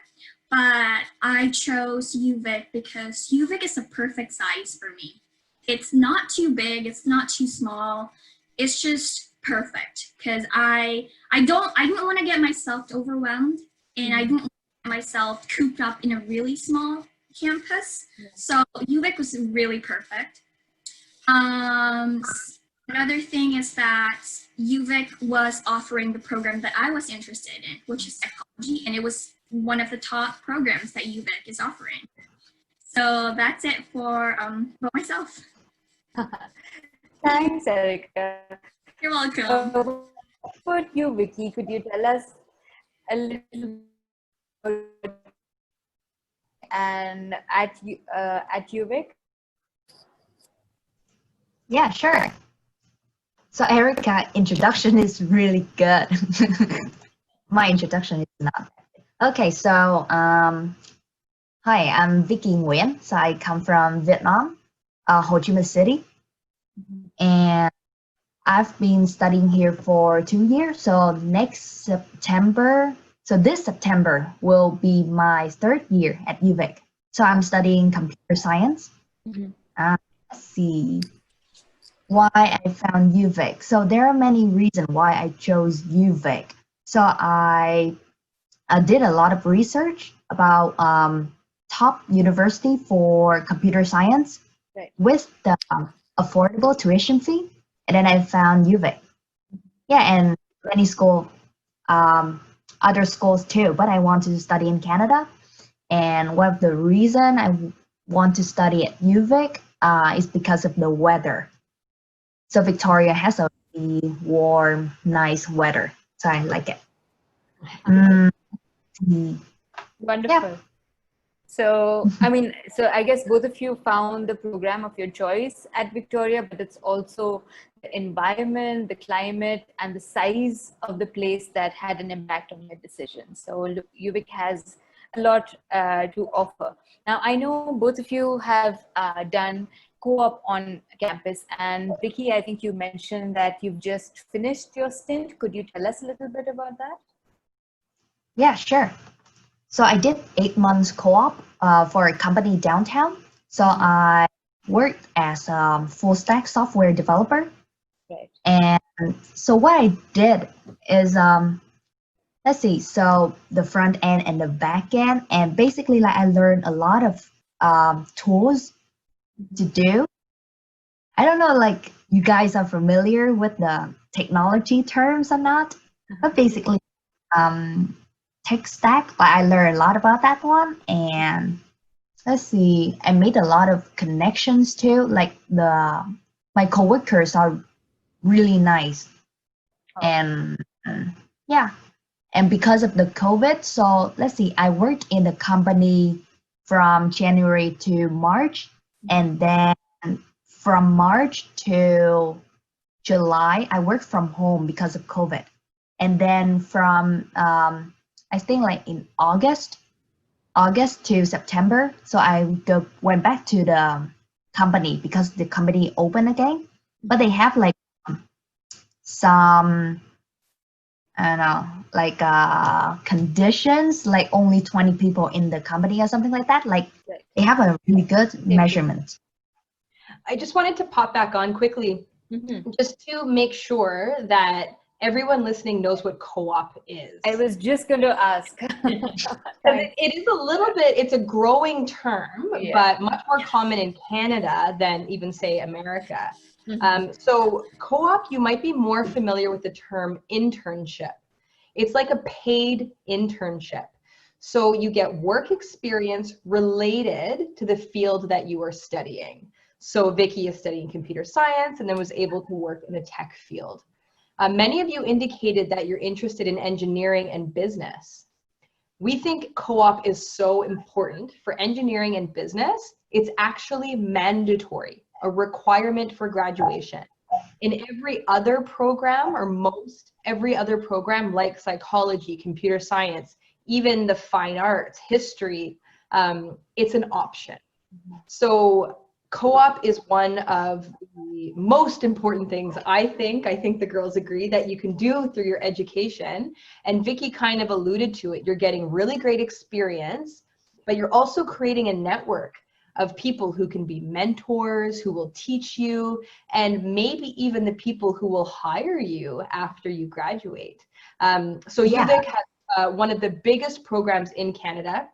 But I chose UVic because UVic is a perfect size for me. It's not too big, it's not too small. It's just perfect because I didn't want to get myself overwhelmed and I didn't want to get myself cooped up in a really small campus. So UVic was really perfect. Another thing is that UVic was offering the program that I was interested in, which is psychology, and it was one of the top programs that UVic is offering. So that's it for myself. Thanks, Erica. You're welcome. What about you, Vicky? Could you tell us a little bit and at UVic? Yeah, sure. So Erica, introduction is really good. My introduction is not. Okay, so hi, I'm Vicky Nguyen. So I come from Vietnam, Ho Chi Minh City, and I've been studying here for 2 years. So next September, so this September will be my third year at UVic. So I'm studying computer science. Let's see why I found UVic. So there are many reasons why I chose UVic. So I did a lot of research about top university for computer science with the affordable tuition fee, and then I found UVic. Yeah, and many school, other schools too, but I wanted to study in Canada. And one of the reason I want to study at UVic is because of the weather. So Victoria has a really warm, nice weather, so I like it. Wonderful. Yeah. So, so I guess both of you found the program of your choice at Victoria, but it's also the environment, the climate, and the size of the place that had an impact on your decision. So UVic has a lot to offer. Now, I know both of you have done co-op on campus, and Vicky, I think you mentioned that you've just finished your stint. Could you tell us a little bit about that? Yeah, sure. So I did 8 months co-op for a company downtown. So I worked as a full stack software developer. Right. And so what I did is, let's see, so the front end and the back end, and basically like I learned a lot of tools to do. I don't know, like you guys are familiar with the technology terms or not, but basically tech stack, but I learned a lot about that one. And let's see, I made a lot of connections too. Like my coworkers are really nice. And yeah, and because of the COVID, so let's see, I worked in the company from January to March, and then from March to July, I worked from home because of COVID. And then from I think like in August August to September. So I went back to the company because the company opened again, but they have like some, I don't know, like conditions, like only 20 people in the company or something like that. Like they have a really good measurement. I just wanted to pop back on quickly, just to make sure that everyone listening knows what co-op is. I was just going to ask. It is a little bit, it's a growing term, but much more common in Canada than even say America. So co-op, you might be more familiar with the term internship. It's like a paid internship. So you get work experience related to the field that you are studying. So Vicky is studying computer science and then was able to work in the tech field. Many of you indicated that you're interested in engineering and business. We think co-op is so important for engineering and business. It's actually mandatory, a requirement for graduation. In every other program, or most every other program like psychology, computer science, even the fine arts, history, it's an option. So co-op is one of the most important things, I think the girls agree, that you can do through your education. And Vicky kind of alluded to it. You're getting really great experience, but you're also creating a network of people who can be mentors, who will teach you, and maybe even the people who will hire you after you graduate. So UVic has one of the biggest programs in Canada.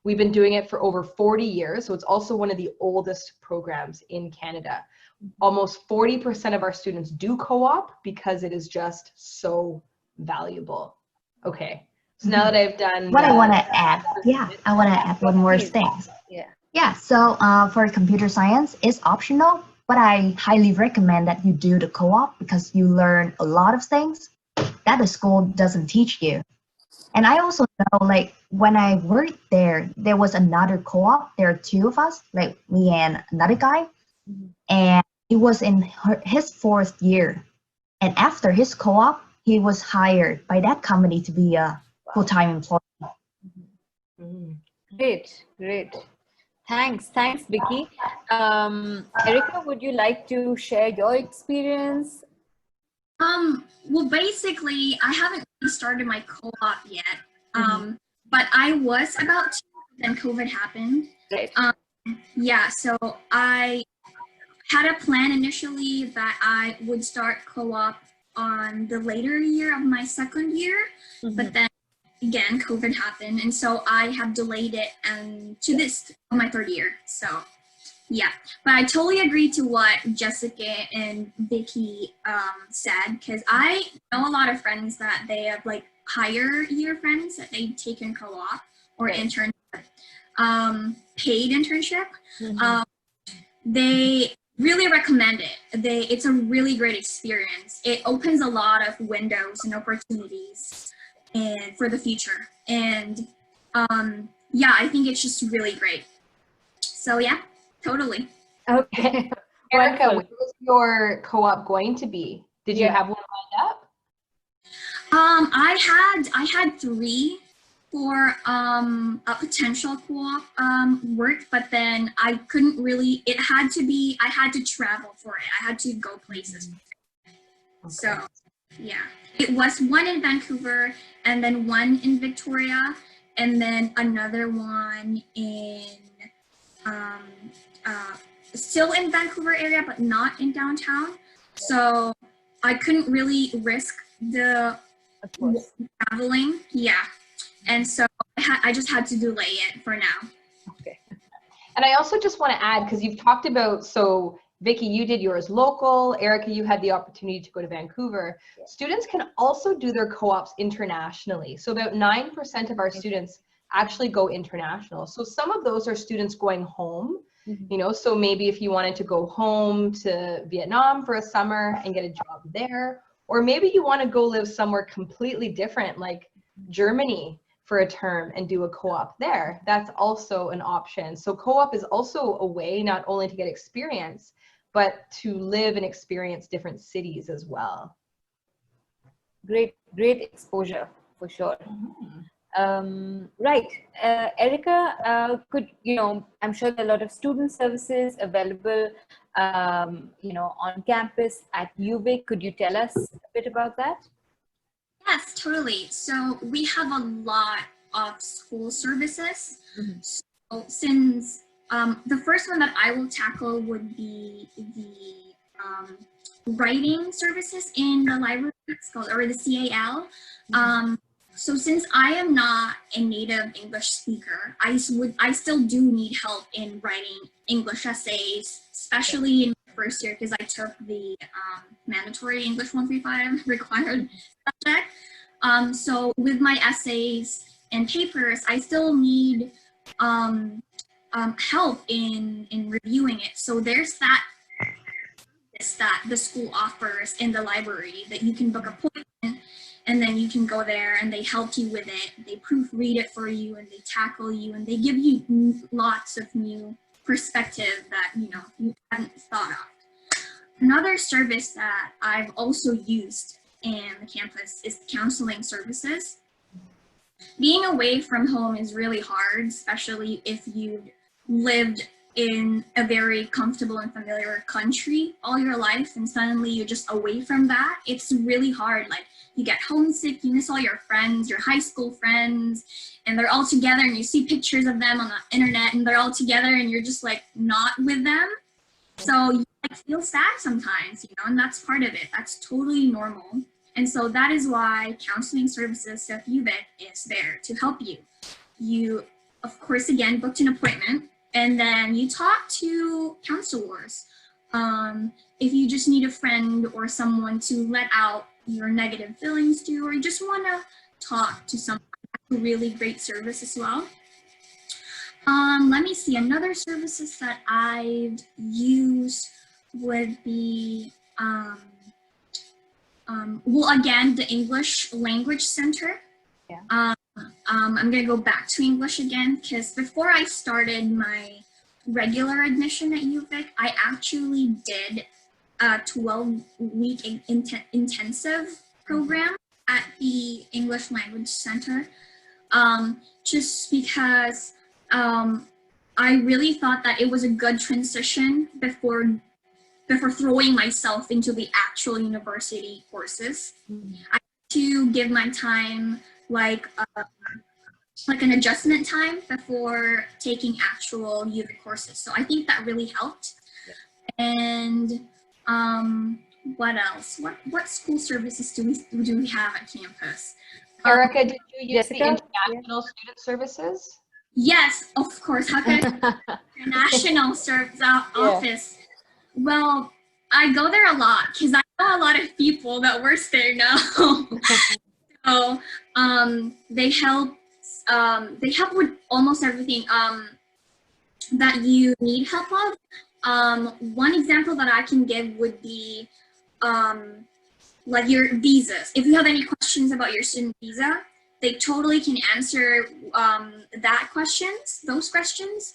We've been doing it for over 40 years, so it's also one of the oldest programs in Canada. Almost 40% of our students do co-op because it is just so valuable. Okay, so now that I've done what I want to add, I want to add one more thing. Yeah, so for computer science, it's optional, but I highly recommend that you do the co-op because you learn a lot of things that the school doesn't teach you. And I also know, like, when I worked there, there was another co-op. There are two of us, like me and another guy. And he was in his 4th year. And after his co-op, he was hired by that company to be a full-time employee. Great. Thanks, Vicky. Erica, would you like to share your experience? Well, basically, I haven't really started my co-op yet, but I was about to, then COVID happened. Right. Yeah, so I had a plan initially that I would start co-op on the later year of my 2nd year, but then again, COVID happened, and so I have delayed it to this, my 3rd year, so. Yeah, but I totally agree to what Jessica and Vicky said, because I know a lot of friends that they have like higher year friends that they take in co-op or internship, paid internship. They really recommend it. It's a really great experience. It opens a lot of windows and opportunities and for the future. And yeah, I think it's just really great. So yeah. Totally. Okay. Erica, when was your co-op going to be? Did you have one lined up? I had 3 for a potential co-op work, but then I couldn't really. I had to travel for it. I had to go places. Okay. So yeah, it was one in Vancouver, and then one in Victoria, and then another one in still in Vancouver area, but not in downtown. So I couldn't really risk the traveling. Yeah. And so I just had to delay it for now. Okay. And I also just want to add, because you've talked about, so Vicky, you did yours local. Erica, you had the opportunity to go to Vancouver. Students can also do their co-ops internationally. So about 9% of our students actually go international. So some of those are students going home. You know, so maybe if you wanted to go home to Vietnam for a summer and get a job there, or maybe you want to go live somewhere completely different, like Germany for a term and do a co-op there, that's also an option. So co-op is also a way not only to get experience, but to live and experience different cities as well. Great exposure for sure. Right. Erica, I'm sure there are a lot of student services available, on campus at UVic. Could you tell us a bit about that? Yes, totally. So we have a lot of school services. Mm-hmm. So since the first one that I will tackle would be the writing services in the library, it's called, or the CAL. So since I am not a native English speaker, I still do need help in writing English essays, especially in my first year because I took the mandatory English 135 required subject. So with my essays and papers, I still need help in reviewing it. So there's that the school offers in the library that you can book an appointment and then you can go there and they help you with it. They proofread it for you and they tackle you and they give you lots of new perspective that you hadn't thought of. Another service that I've also used in the campus is counseling services. Being away from home is really hard, especially if you've lived in a very comfortable and familiar country all your life and suddenly you're just away from that. It's really hard. Like, you get homesick, you miss all your friends, your high school friends, and they're all together and you see pictures of them on the internet and they're all together and you're just like not with them. So you feel sad sometimes, and that's part of it. That's totally normal. And so that is why counseling services at UVic is there to help you. You, of course, again, booked an appointment and then you talk to counselors. If you just need a friend or someone to let out your negative feelings to, or you just want to talk to someone, that's a really great service as well. Let me see, another services that I've used would be, well, again, the English Language Center. Yeah. I'm going to go back to English again because before I started my regular admission at UVic, I actually did a 12-week intensive program at the English Language Center, just because I really thought that it was a good transition before throwing myself into the actual university courses. I had to give my time like an adjustment time before taking actual UVic courses. So I think that really helped. And what else? What school services do we have at campus? Erica, did you use Jessica? the International Student Services? Yes, of course. How could International Service Office? Well, I go there a lot because I know a lot of people that works there now. So they help with almost everything that you need help of. One example that I can give would be like your visas. If you have any questions about your student visa, they totally can answer those questions.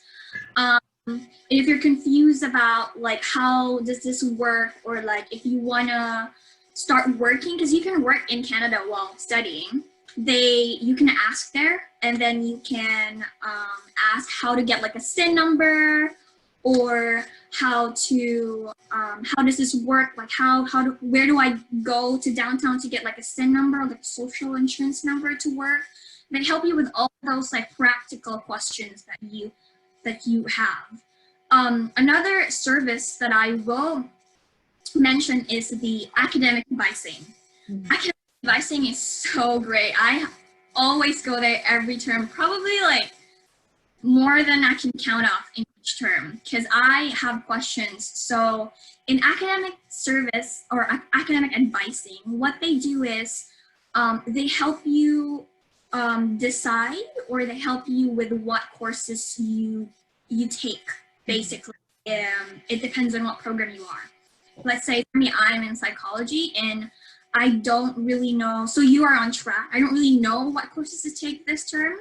If you're confused about like how does this work, or like if you want to start working, because you can work in Canada while studying, you can ask there, and then you can ask how to get like a SIN number, or how does this work, like where do I go to downtown to get like a SIN number, like a social insurance number to work. They help you with all those like practical questions that you have. Another service that I will mention is the academic advising. Academic advising is so great. I always go there every term, probably like more than I can count off in each term, because I have questions. So in academic service or academic advising, what they do is they help you decide, or they help you with what courses you take, basically. It depends on what program you are. Let's say for me, I'm in psychology and I don't really know, so you are on track. I don't really know what courses to take this term.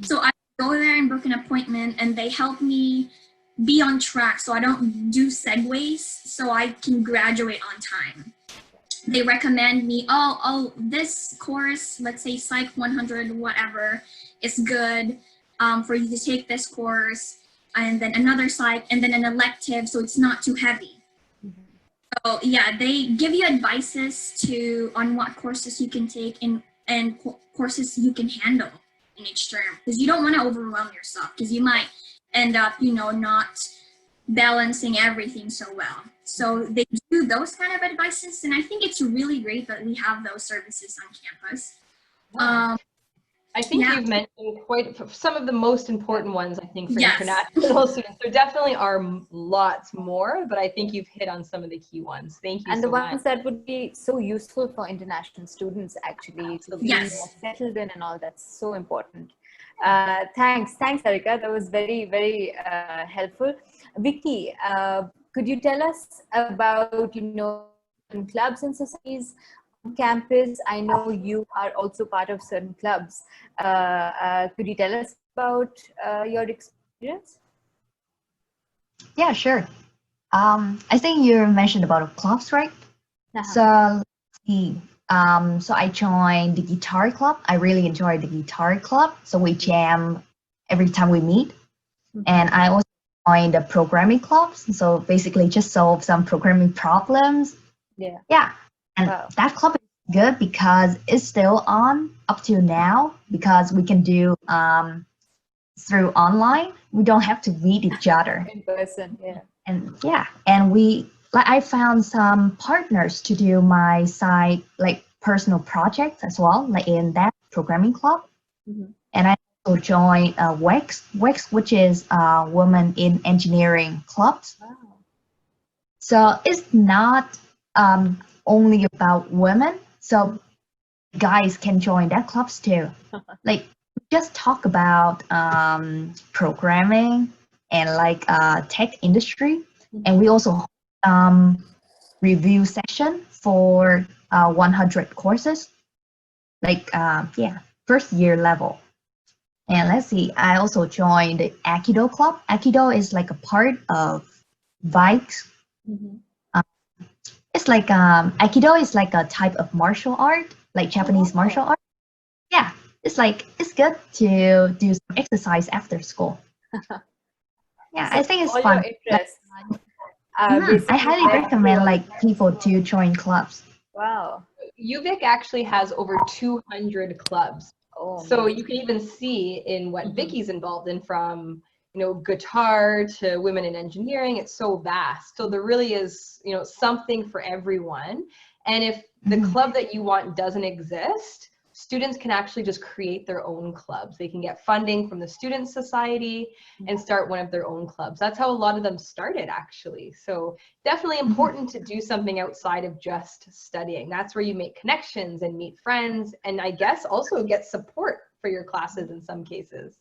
So I go there and book an appointment and they help me be on track so I don't do segues, so I can graduate on time. they recommend me, this course, let's say Psych 100, whatever, is good for you to take this course, and then another Psych, and then an elective, so it's not too heavy. So yeah, they give you advices on what courses you can take and courses you can handle in each term, because you don't want to overwhelm yourself, because you might end up, not balancing everything so well. So they do those kind of advices, and I think it's really great that we have those services on campus. I think you've mentioned quite some of the most important ones, I think, for international students. There definitely are lots more, but I think you've hit on some of the key ones. Thank you and so the much. ones that would be so useful for international students, actually, to feel more settled in and all. That's so important. Thanks, Erica. That was very, very helpful. Vicky, could you tell us about, clubs and societies on campus? I know you are also part of certain clubs. Could you tell us about your experience? Yeah, sure. I think you mentioned about clubs, right? So let's see. So I joined the guitar club. I really enjoy the guitar club. So we jam every time we meet. And I also joined the programming clubs. So basically just solve some programming problems. Yeah. And that club is good because it's still on up to now, because we can do through online. We don't have to meet each other. In person, yeah. And I found some partners to do my side, like personal projects as well, like in that programming club. And I also joined WEX, which is Women in Engineering clubs. So it's not only about women. So guys can join that clubs too. Like just talk about programming and like tech industry. And we also review session for 100 courses, like first year level. And let's see, I also joined the Aikido club. Aikido is like a part of Vikes. It's like Aikido is like a type of martial art, like Japanese martial art. Yeah, it's good to do some exercise after school. Yeah, I think it's all fun. Your interests. I highly recommend like people to join clubs. Wow. UVic actually has over 200 clubs. So you can even see in what Vicky's involved in, from guitar to women in engineering. It's so vast. So there really is something for everyone. And if the club that you want doesn't exist, students can actually just create their own clubs. They can get funding from the Student Society and start one of their own clubs. That's how a lot of them started, actually. So definitely important to do something outside of just studying. That's where you make connections and meet friends, and I guess also get support for your classes in some cases.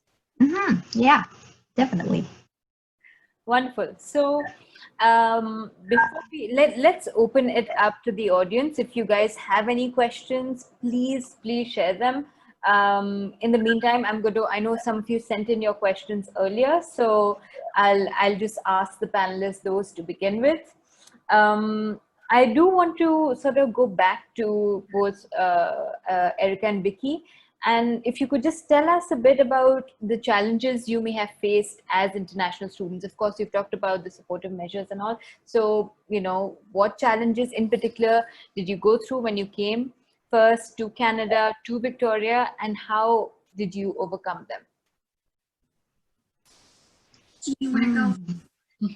Yeah, definitely. Wonderful. So before let's open it up to the audience. If you guys have any questions, please share them. In the meantime, I know some of you sent in your questions earlier, so I'll just ask the panelists those to begin with. I do want to sort of go back to both Erica and Vicky. And if you could just tell us a bit about the challenges you may have faced as international students. Of course, you've talked about the supportive measures and all. So, what challenges in particular did you go through when you came first to Canada, to Victoria, and how did you overcome them? Do you want to go?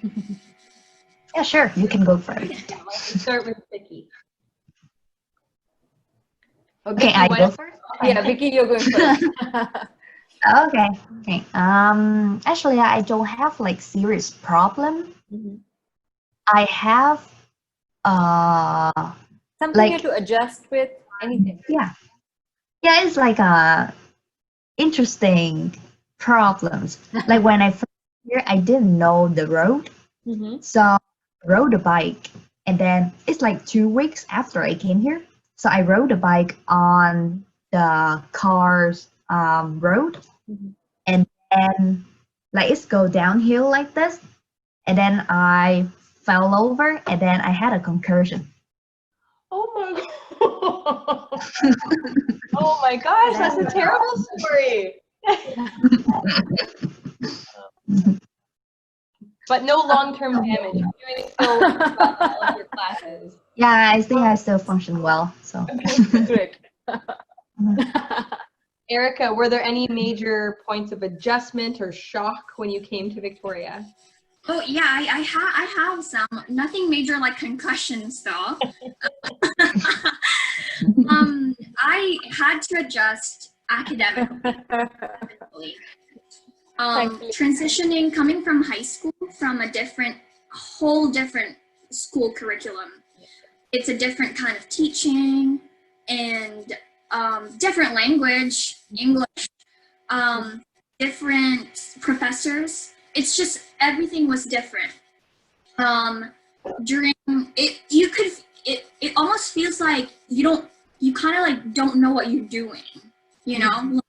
Yeah, sure. You can go first. Let's start with Vicky. Okay, I go first? Okay. Yeah, Vicky, you're going first. Okay. Actually, I don't have like serious problem. I have something like, you have to adjust with, anything. Yeah, it's like interesting problems. Like when I first here, I didn't know the road, so I rode a bike, and then it's like 2 weeks after I came here. So I rode a bike on the car's road, and then like it's go downhill like this, and then I fell over, and then I had a concussion. Oh my god. Oh my gosh, that's a terrible story. But no long-term damage. You're doing so well in all of your classes. Yeah, I think I still function well. So. Great. Erica, were there any major points of adjustment or shock when you came to Victoria? Oh yeah, I have some. Nothing major like concussions though. I had to adjust academically. Transitioning, coming from high school, from a whole different school curriculum. It's a different kind of teaching and different language, English, different professors. It's just everything was different. During it, it almost feels like you kind of like don't know what you're doing, you know?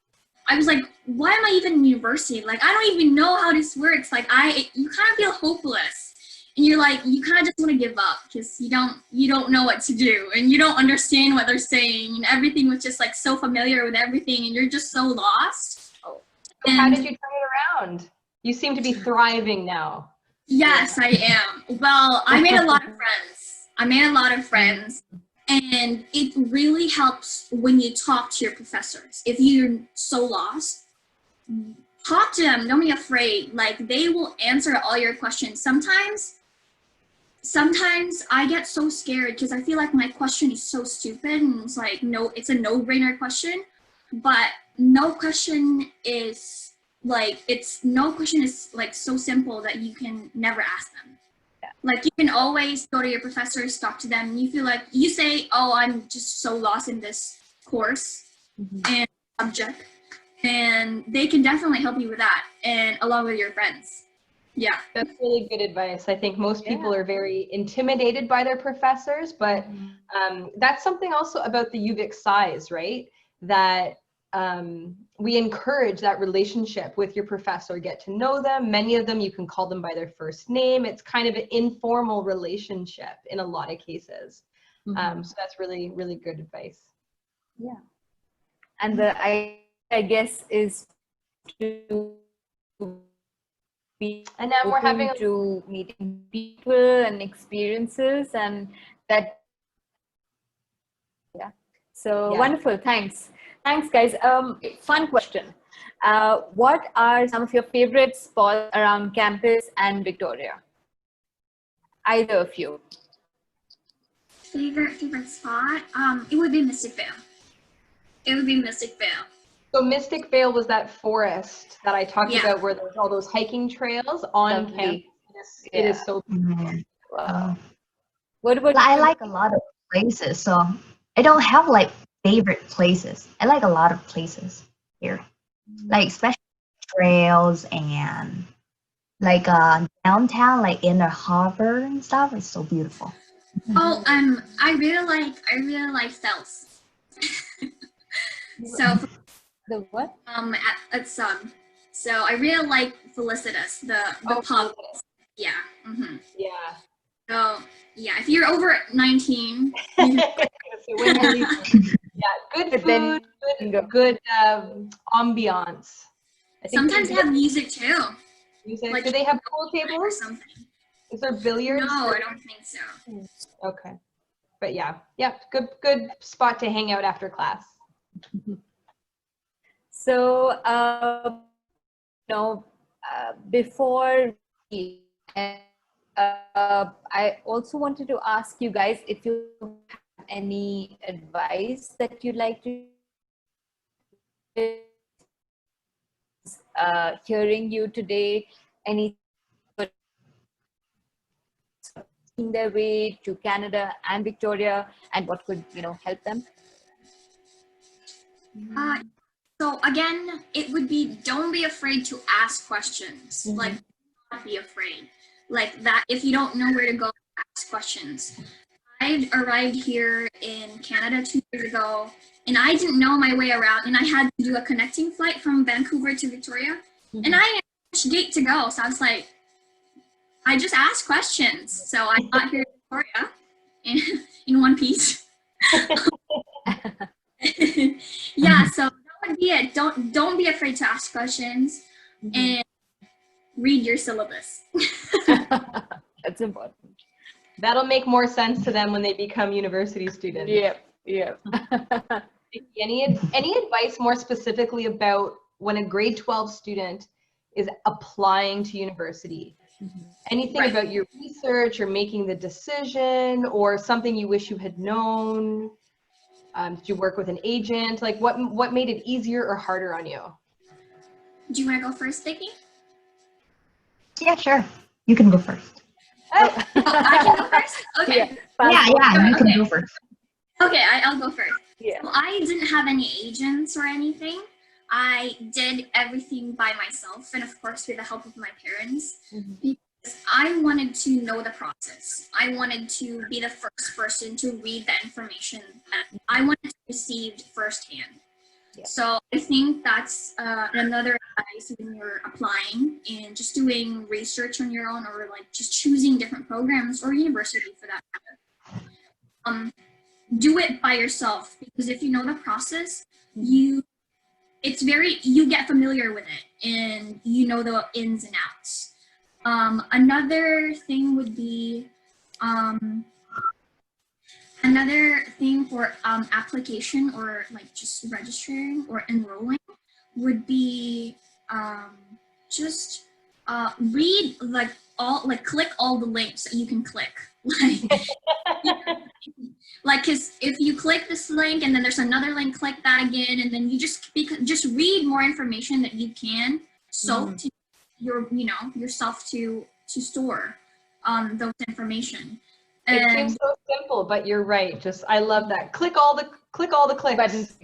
I was like, why am I even in university? Like, I don't even know how this works. Like, you kind of feel hopeless, and you're like, you kind of just want to give up because you don't know what to do, and you don't understand what they're saying, and everything was just like so familiar with everything, and you're just so lost. So how did you turn it around? You seem to be thriving now. Yes, I am. Well, I made a lot of friends. And it really helps when you talk to your professors. If you're so lost, talk to them. Don't be afraid. Like, they will answer all your questions. Sometimes I get so scared because I feel like my question is so stupid, and it's like, no, it's a no-brainer question. But no question is like so simple that you can never ask them. Like, you can always go to your professors, talk to them, and you feel like, you say, oh, I'm just so lost in this course and subject, and they can definitely help you with that, and along with your friends. Yeah. That's really good advice. I think most people are very intimidated by their professors, but that's something also about the UVic size, right? That we encourage that relationship with your professor, get to know them. Many of them, you can call them by their first name. It's kind of an informal relationship in a lot of cases. So that's really, really good advice. Yeah. And the I guess is to be and now we're having to meeting people and experiences, and that wonderful. Thanks guys. Fun question. What are some of your favorite spots around campus and Victoria? Either of you. Favorite spot? It would be Mystic Vale. So Mystic Vale was that forest that I talked about, where there's all those hiking trails on campus. It is so beautiful. Wow. What about I like a lot of places, so I don't have like favorite places. I like a lot of places here, like especially trails and like downtown, like in the harbor and stuff. It's so beautiful. Oh, I really like Fells. So the what? At Sub. So I really like Felicitas, the pub. Yeah. Yeah. So yeah, if you're over 19, good food, good ambiance. Sometimes they have music too. Music. Like, do they have pool tables or something? Is there billiards? No, I don't think so. Okay, but yeah, good spot to hang out after class. So before I also wanted to ask you guys if you have any advice that you'd like to hearing you today, any their way to Canada and Victoria, and what could help them? So again, it would be, don't be afraid to ask questions. Like, don't be afraid. Like that, if you don't know where to go, ask questions. I arrived here in Canada 2 years ago, and I didn't know my way around, and I had to do a connecting flight from Vancouver to Victoria, and I didn't know which gate to go. So I was like, I just asked questions. So I got here in Victoria in one piece. Yeah, so that would be it. Don't be afraid to ask questions and read your syllabus. That's important. That'll make more sense to them when they become university students. Yep. Any advice more specifically about when a grade 12 student is applying to university? Anything about your research or making the decision, or something you wish you had known? Did you work with an agent? Like what made it easier or harder on you? Do you want to go first, Vicky? Yeah, sure. You can go first. I can go first? Okay. Yeah, you can go first. Okay, I'll go first. Yeah. So I didn't have any agents or anything. I did everything by myself, and of course with the help of my parents, because I wanted to know the process. I wanted to be the first person to read the information that I wanted to receive firsthand. Yeah. So I think that's another advice when you're applying and just doing research on your own, or like just choosing different programs or university for that matter. Do it by yourself, because if you know the process, you get familiar with it and you know the ins and outs. Another thing would be another thing for application, or like just registering or enrolling, would be just read click all the links that you can click. Because if you click this link and then there's another link, click that again, and then you just read more information that you can, so to yourself to store those information. It seems so simple, but you're right. I love that. Click all the clicks. Buttons.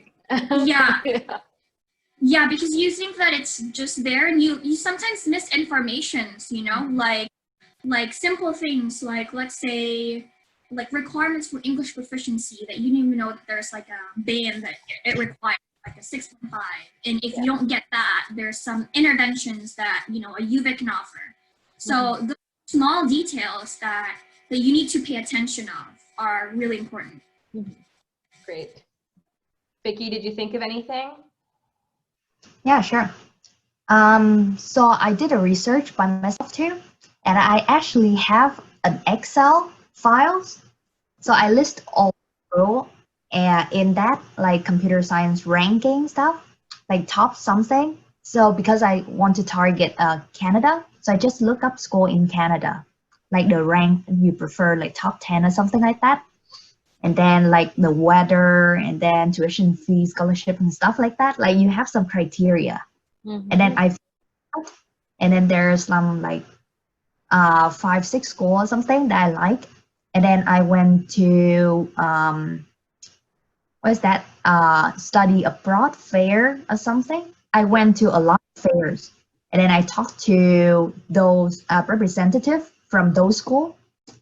Yeah, because you think that it's just there, and you sometimes miss informations, like simple things, like let's say like requirements for English proficiency, that you didn't even know that there's like a band that it requires like a 6.5, and if you don't get that, there's some interventions that a UVic can offer. So the small details that you need to pay attention of are really important. Great. Vicky, did you think of anything? Yeah, sure. So I did a research by myself too, and I actually have an Excel files. So I list all row, and in that, like computer science ranking stuff, like top something. So because I want to target Canada, so I just look up school in Canada, like the rank you prefer, like top 10 or something like that. And then like the weather, and then tuition fee, scholarship, and stuff like that. Like you have some criteria. And then and then there's some like 5-6 school or something that I like. And then I went to study abroad fair or something. I went to a lot of fairs, and then I talked to those representatives from those schools.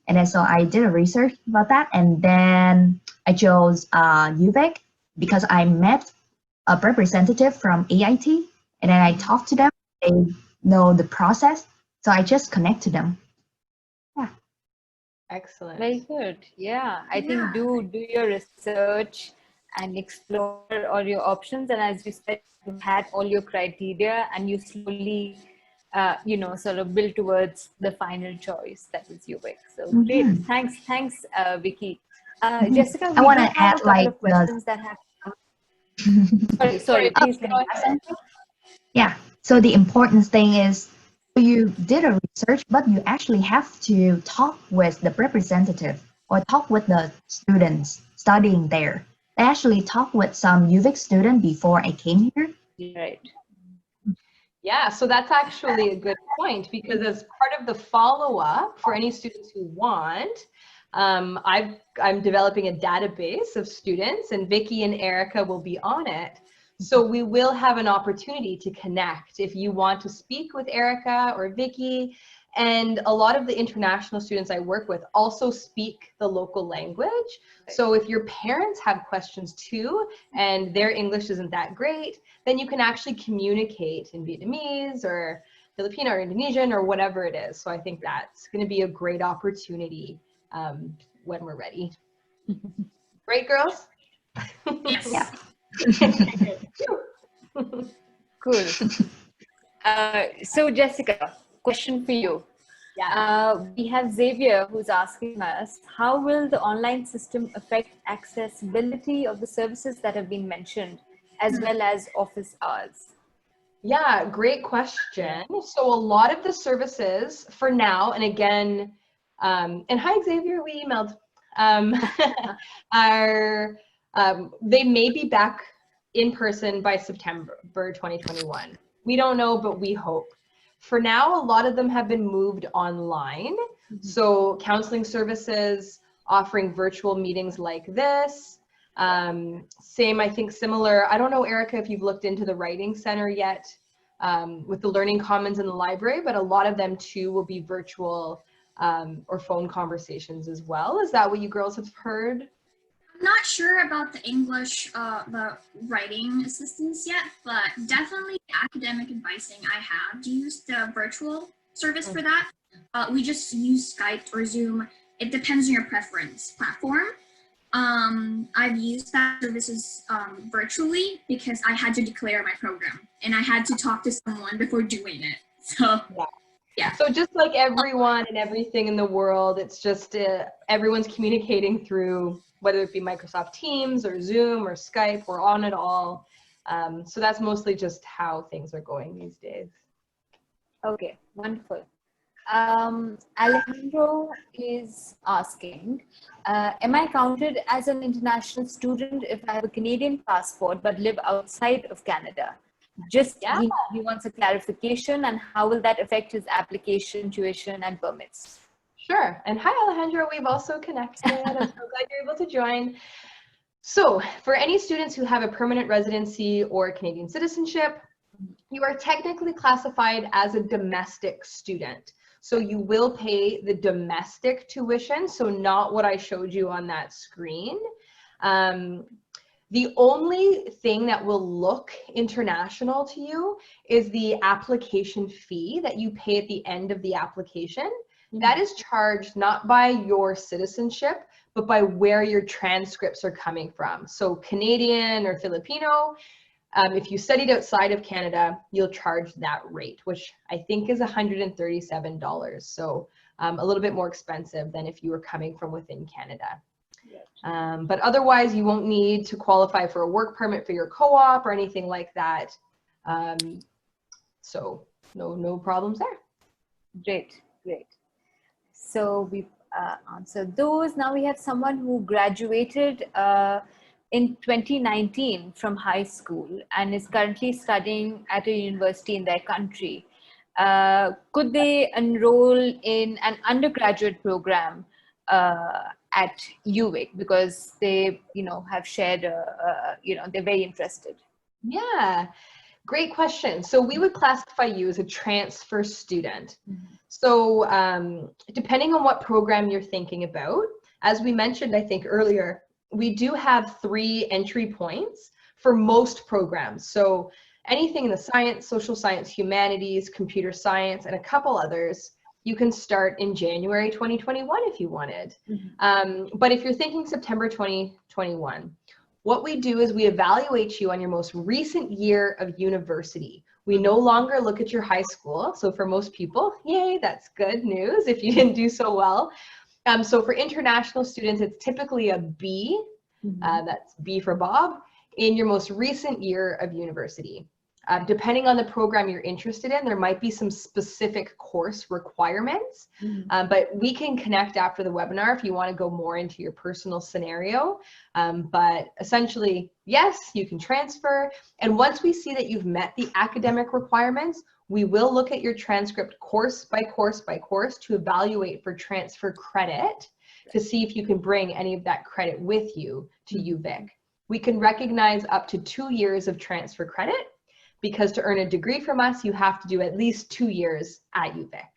And then so I did a research about that, and then I chose UVic because I met a representative from AIT, and then I talked to them. They know the process, so I just connect to them. Yeah. Excellent. Very good. Yeah, I think do your research and explore all your options. And as you said, you had all your criteria, and you slowly, sort of build towards the final choice, that is UVic. So great. Thanks, Vicky. Jessica, we I want to have add a couple of questions that have come. Sorry, please. Yeah. So the important thing is, you did a research, but you actually have to talk with the representative or talk with the students studying there. I actually talked with some UVic student before I came here. Right. Yeah, so that's actually a good point, because as part of the follow-up for any students who want, I'm developing a database of students, and Vicky and Erica will be on it. So we will have an opportunity to connect if you want to speak with Erica or Vicky. And a lot of the international students I work with also speak the local language. So if your parents have questions too, and their English isn't that great, then you can actually communicate in Vietnamese or Filipino or Indonesian or whatever it is. So I think that's going to be a great opportunity when we're ready. Right, girls? Yes. Yeah. Cool. So Jessica, question for you. Yeah. We have Xavier who's asking us, how will the online system affect accessibility of the services that have been mentioned, as well as office hours? Yeah, great question. So a lot of the services for now, and again, and hi Xavier, we emailed, are, they may be back in person by September 2021. We don't know, but we hope. For now, a lot of them have been moved online. So counseling services, offering virtual meetings like this. Same, I think similar, I don't know, Erica, if you've looked into the Writing Center yet with the Learning Commons in the library, but a lot of them too will be virtual or phone conversations as well. Is that what you girls have heard? I'm not sure about the English, the writing assistance yet, but definitely academic advising. I have used the virtual service for that. We just use Skype or Zoom. It depends on your preference platform. I've used that services virtually because I had to declare my program and I had to talk to someone before doing it. So yeah. So just like everyone and everything in the world, it's just everyone's communicating through, whether it be Microsoft Teams or Zoom or Skype, we're on it all. So that's mostly just how things are going these days. Okay, wonderful. Alejandro is asking, am I counted as an international student if I have a Canadian passport but live outside of Canada? Just he wants a clarification, and how will that affect his application, tuition, and permits? Sure. And hi, Alejandro. We've also connected. I'm so glad you're able to join. So for any students who have a permanent residency or Canadian citizenship, you are technically classified as a domestic student. So you will pay the domestic tuition, so not what I showed you on that screen. The only thing that will look international to you is the application fee that you pay at the end of the application. That is charged not by your citizenship, but by where your transcripts are coming from. So Canadian or Filipino, if you studied outside of Canada, you'll charge that rate, which I think is $137. So a little bit more expensive than if you were coming from within Canada. But otherwise, you won't need to qualify for a work permit for your co-op or anything like that. So no problems there. Great, great. So we've answered those. Now we have someone who graduated in 2019 from high school and is currently studying at a university in their country. Could they enroll in an undergraduate program at UVic, because they, have shared, they're very interested? Yeah, great question. So we would classify you as a transfer student. So depending on what program you're thinking about, as we mentioned, I think earlier, we do have 3 entry points for most programs. So anything in the science, social science, humanities, computer science, and a couple others, you can start in January 2021 if you wanted. But if you're thinking September 2021, what we do is we evaluate you on your most recent year of university. We no longer look at your high school. So for most people, yay, that's good news if you didn't do so well. So for international students, it's typically a B, that's B for Bob, in your most recent year of university. Depending on the program you're interested in, there might be some specific course requirements, but we can connect after the webinar if you want to go more into your personal scenario. But essentially, yes, you can transfer. And once we see that you've met the academic requirements, we will look at your transcript course by course by course to evaluate for transfer credit to see if you can bring any of that credit with you to UVic. We can recognize up to 2 years of transfer credit, because to earn a degree from us, you have to do at least 2 years at UVic.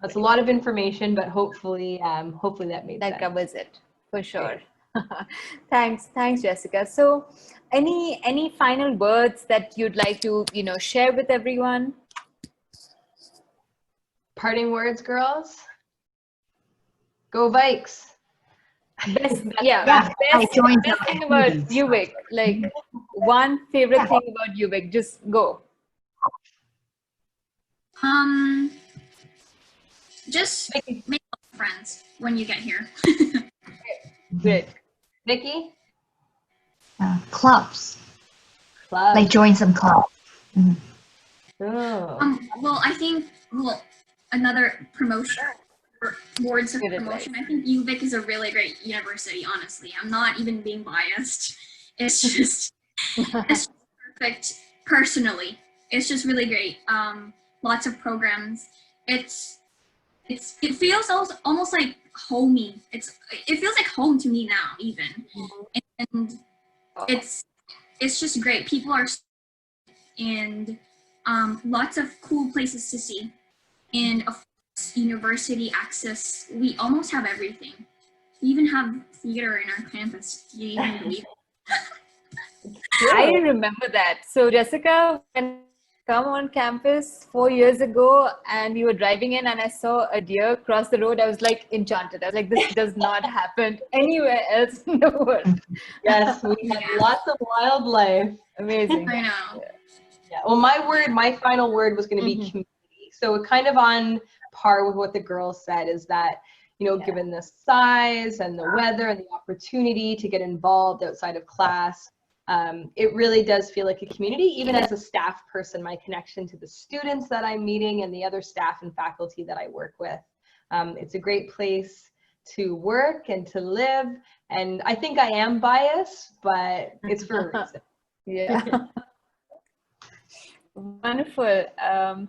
That's a lot of information, but hopefully that made sense. That covers it, for sure. Thanks, Jessica. So any final words that you'd like to, share with everyone? Parting words, girls? Go Vikes. Best, Yeah, best, I joined best some thing about activities. UVic, like one favorite Yeah. thing about UVic, just go. Just make friends when you get here. Great. Vicky? Clubs. Club. Like join some clubs. Mhm. Oh. Well, I think, another promotion, or words of Good promotion, I think UVic is a really great university, honestly. I'm not even being biased. It's just, it's perfect personally. It's just really great. Lots of programs. It feels almost like homey. It feels like home to me now, even. And it's just great. People are, and lots of cool places to see. And of course, university access. We almost have everything. We even have theater in our campus. Do you even believe it? I remember that. So Jessica, when I come on campus 4 years ago and we were driving in and I saw a deer cross the road, I was like enchanted. I was like, this does not happen anywhere else in the world. Yes, we have lots of wildlife. Amazing. I know. Yeah. Well, my final word was going to be community. So kind of on par with what the girls said is that, given the size and the weather and the opportunity to get involved outside of class, it really does feel like a community. Even as a staff person, my connection to the students that I'm meeting and the other staff and faculty that I work with. It's a great place to work and to live. And I think I am biased, but it's for a reason. Yeah. Wonderful.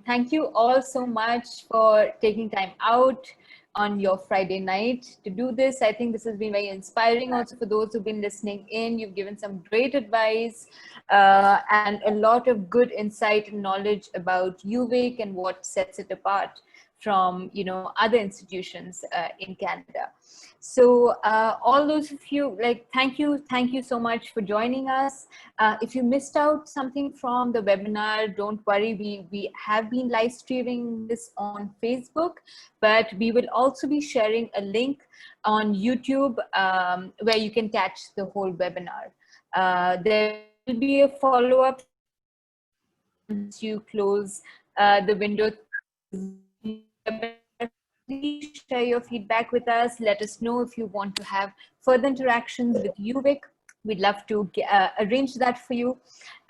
Thank you all so much for taking time out on your Friday night to do this. I think this has been very inspiring also for those who've been listening in. You've given some great advice and a lot of good insight and knowledge about UVic and what sets it apart from other institutions in Canada. So all those of you, thank you so much for joining us. If you missed out something from the webinar, don't worry, we have been live streaming this on Facebook, but we will also be sharing a link on YouTube where you can catch the whole webinar. There will be a follow-up once you close the window. Please share your feedback with us. Let us know if you want to have further interactions with UVic. We'd love to arrange that for you.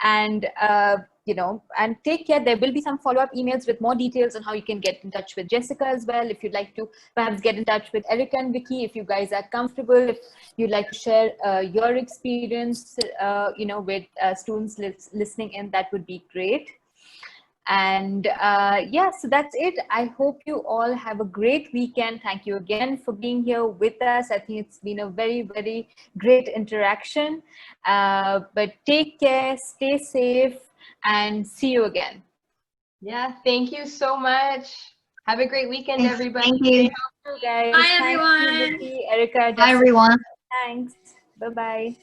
And, and take care. There will be some follow-up emails with more details on how you can get in touch with Jessica as well. If you'd like to perhaps get in touch with Erica and Vicky, if you guys are comfortable, if you'd like to share your experience, with students listening in, that would be great. And yeah, so that's it. I hope you all have a great weekend. Thank you again for being here with us. I think it's been a very, very great interaction. But take care, stay safe, and see you again. Yeah, thank you so much. Have a great weekend, everybody. Thank you. Guys. Bye, Thank everyone. you, Vicky, Erica, Jessica. Bye, everyone. Thanks. Bye-bye.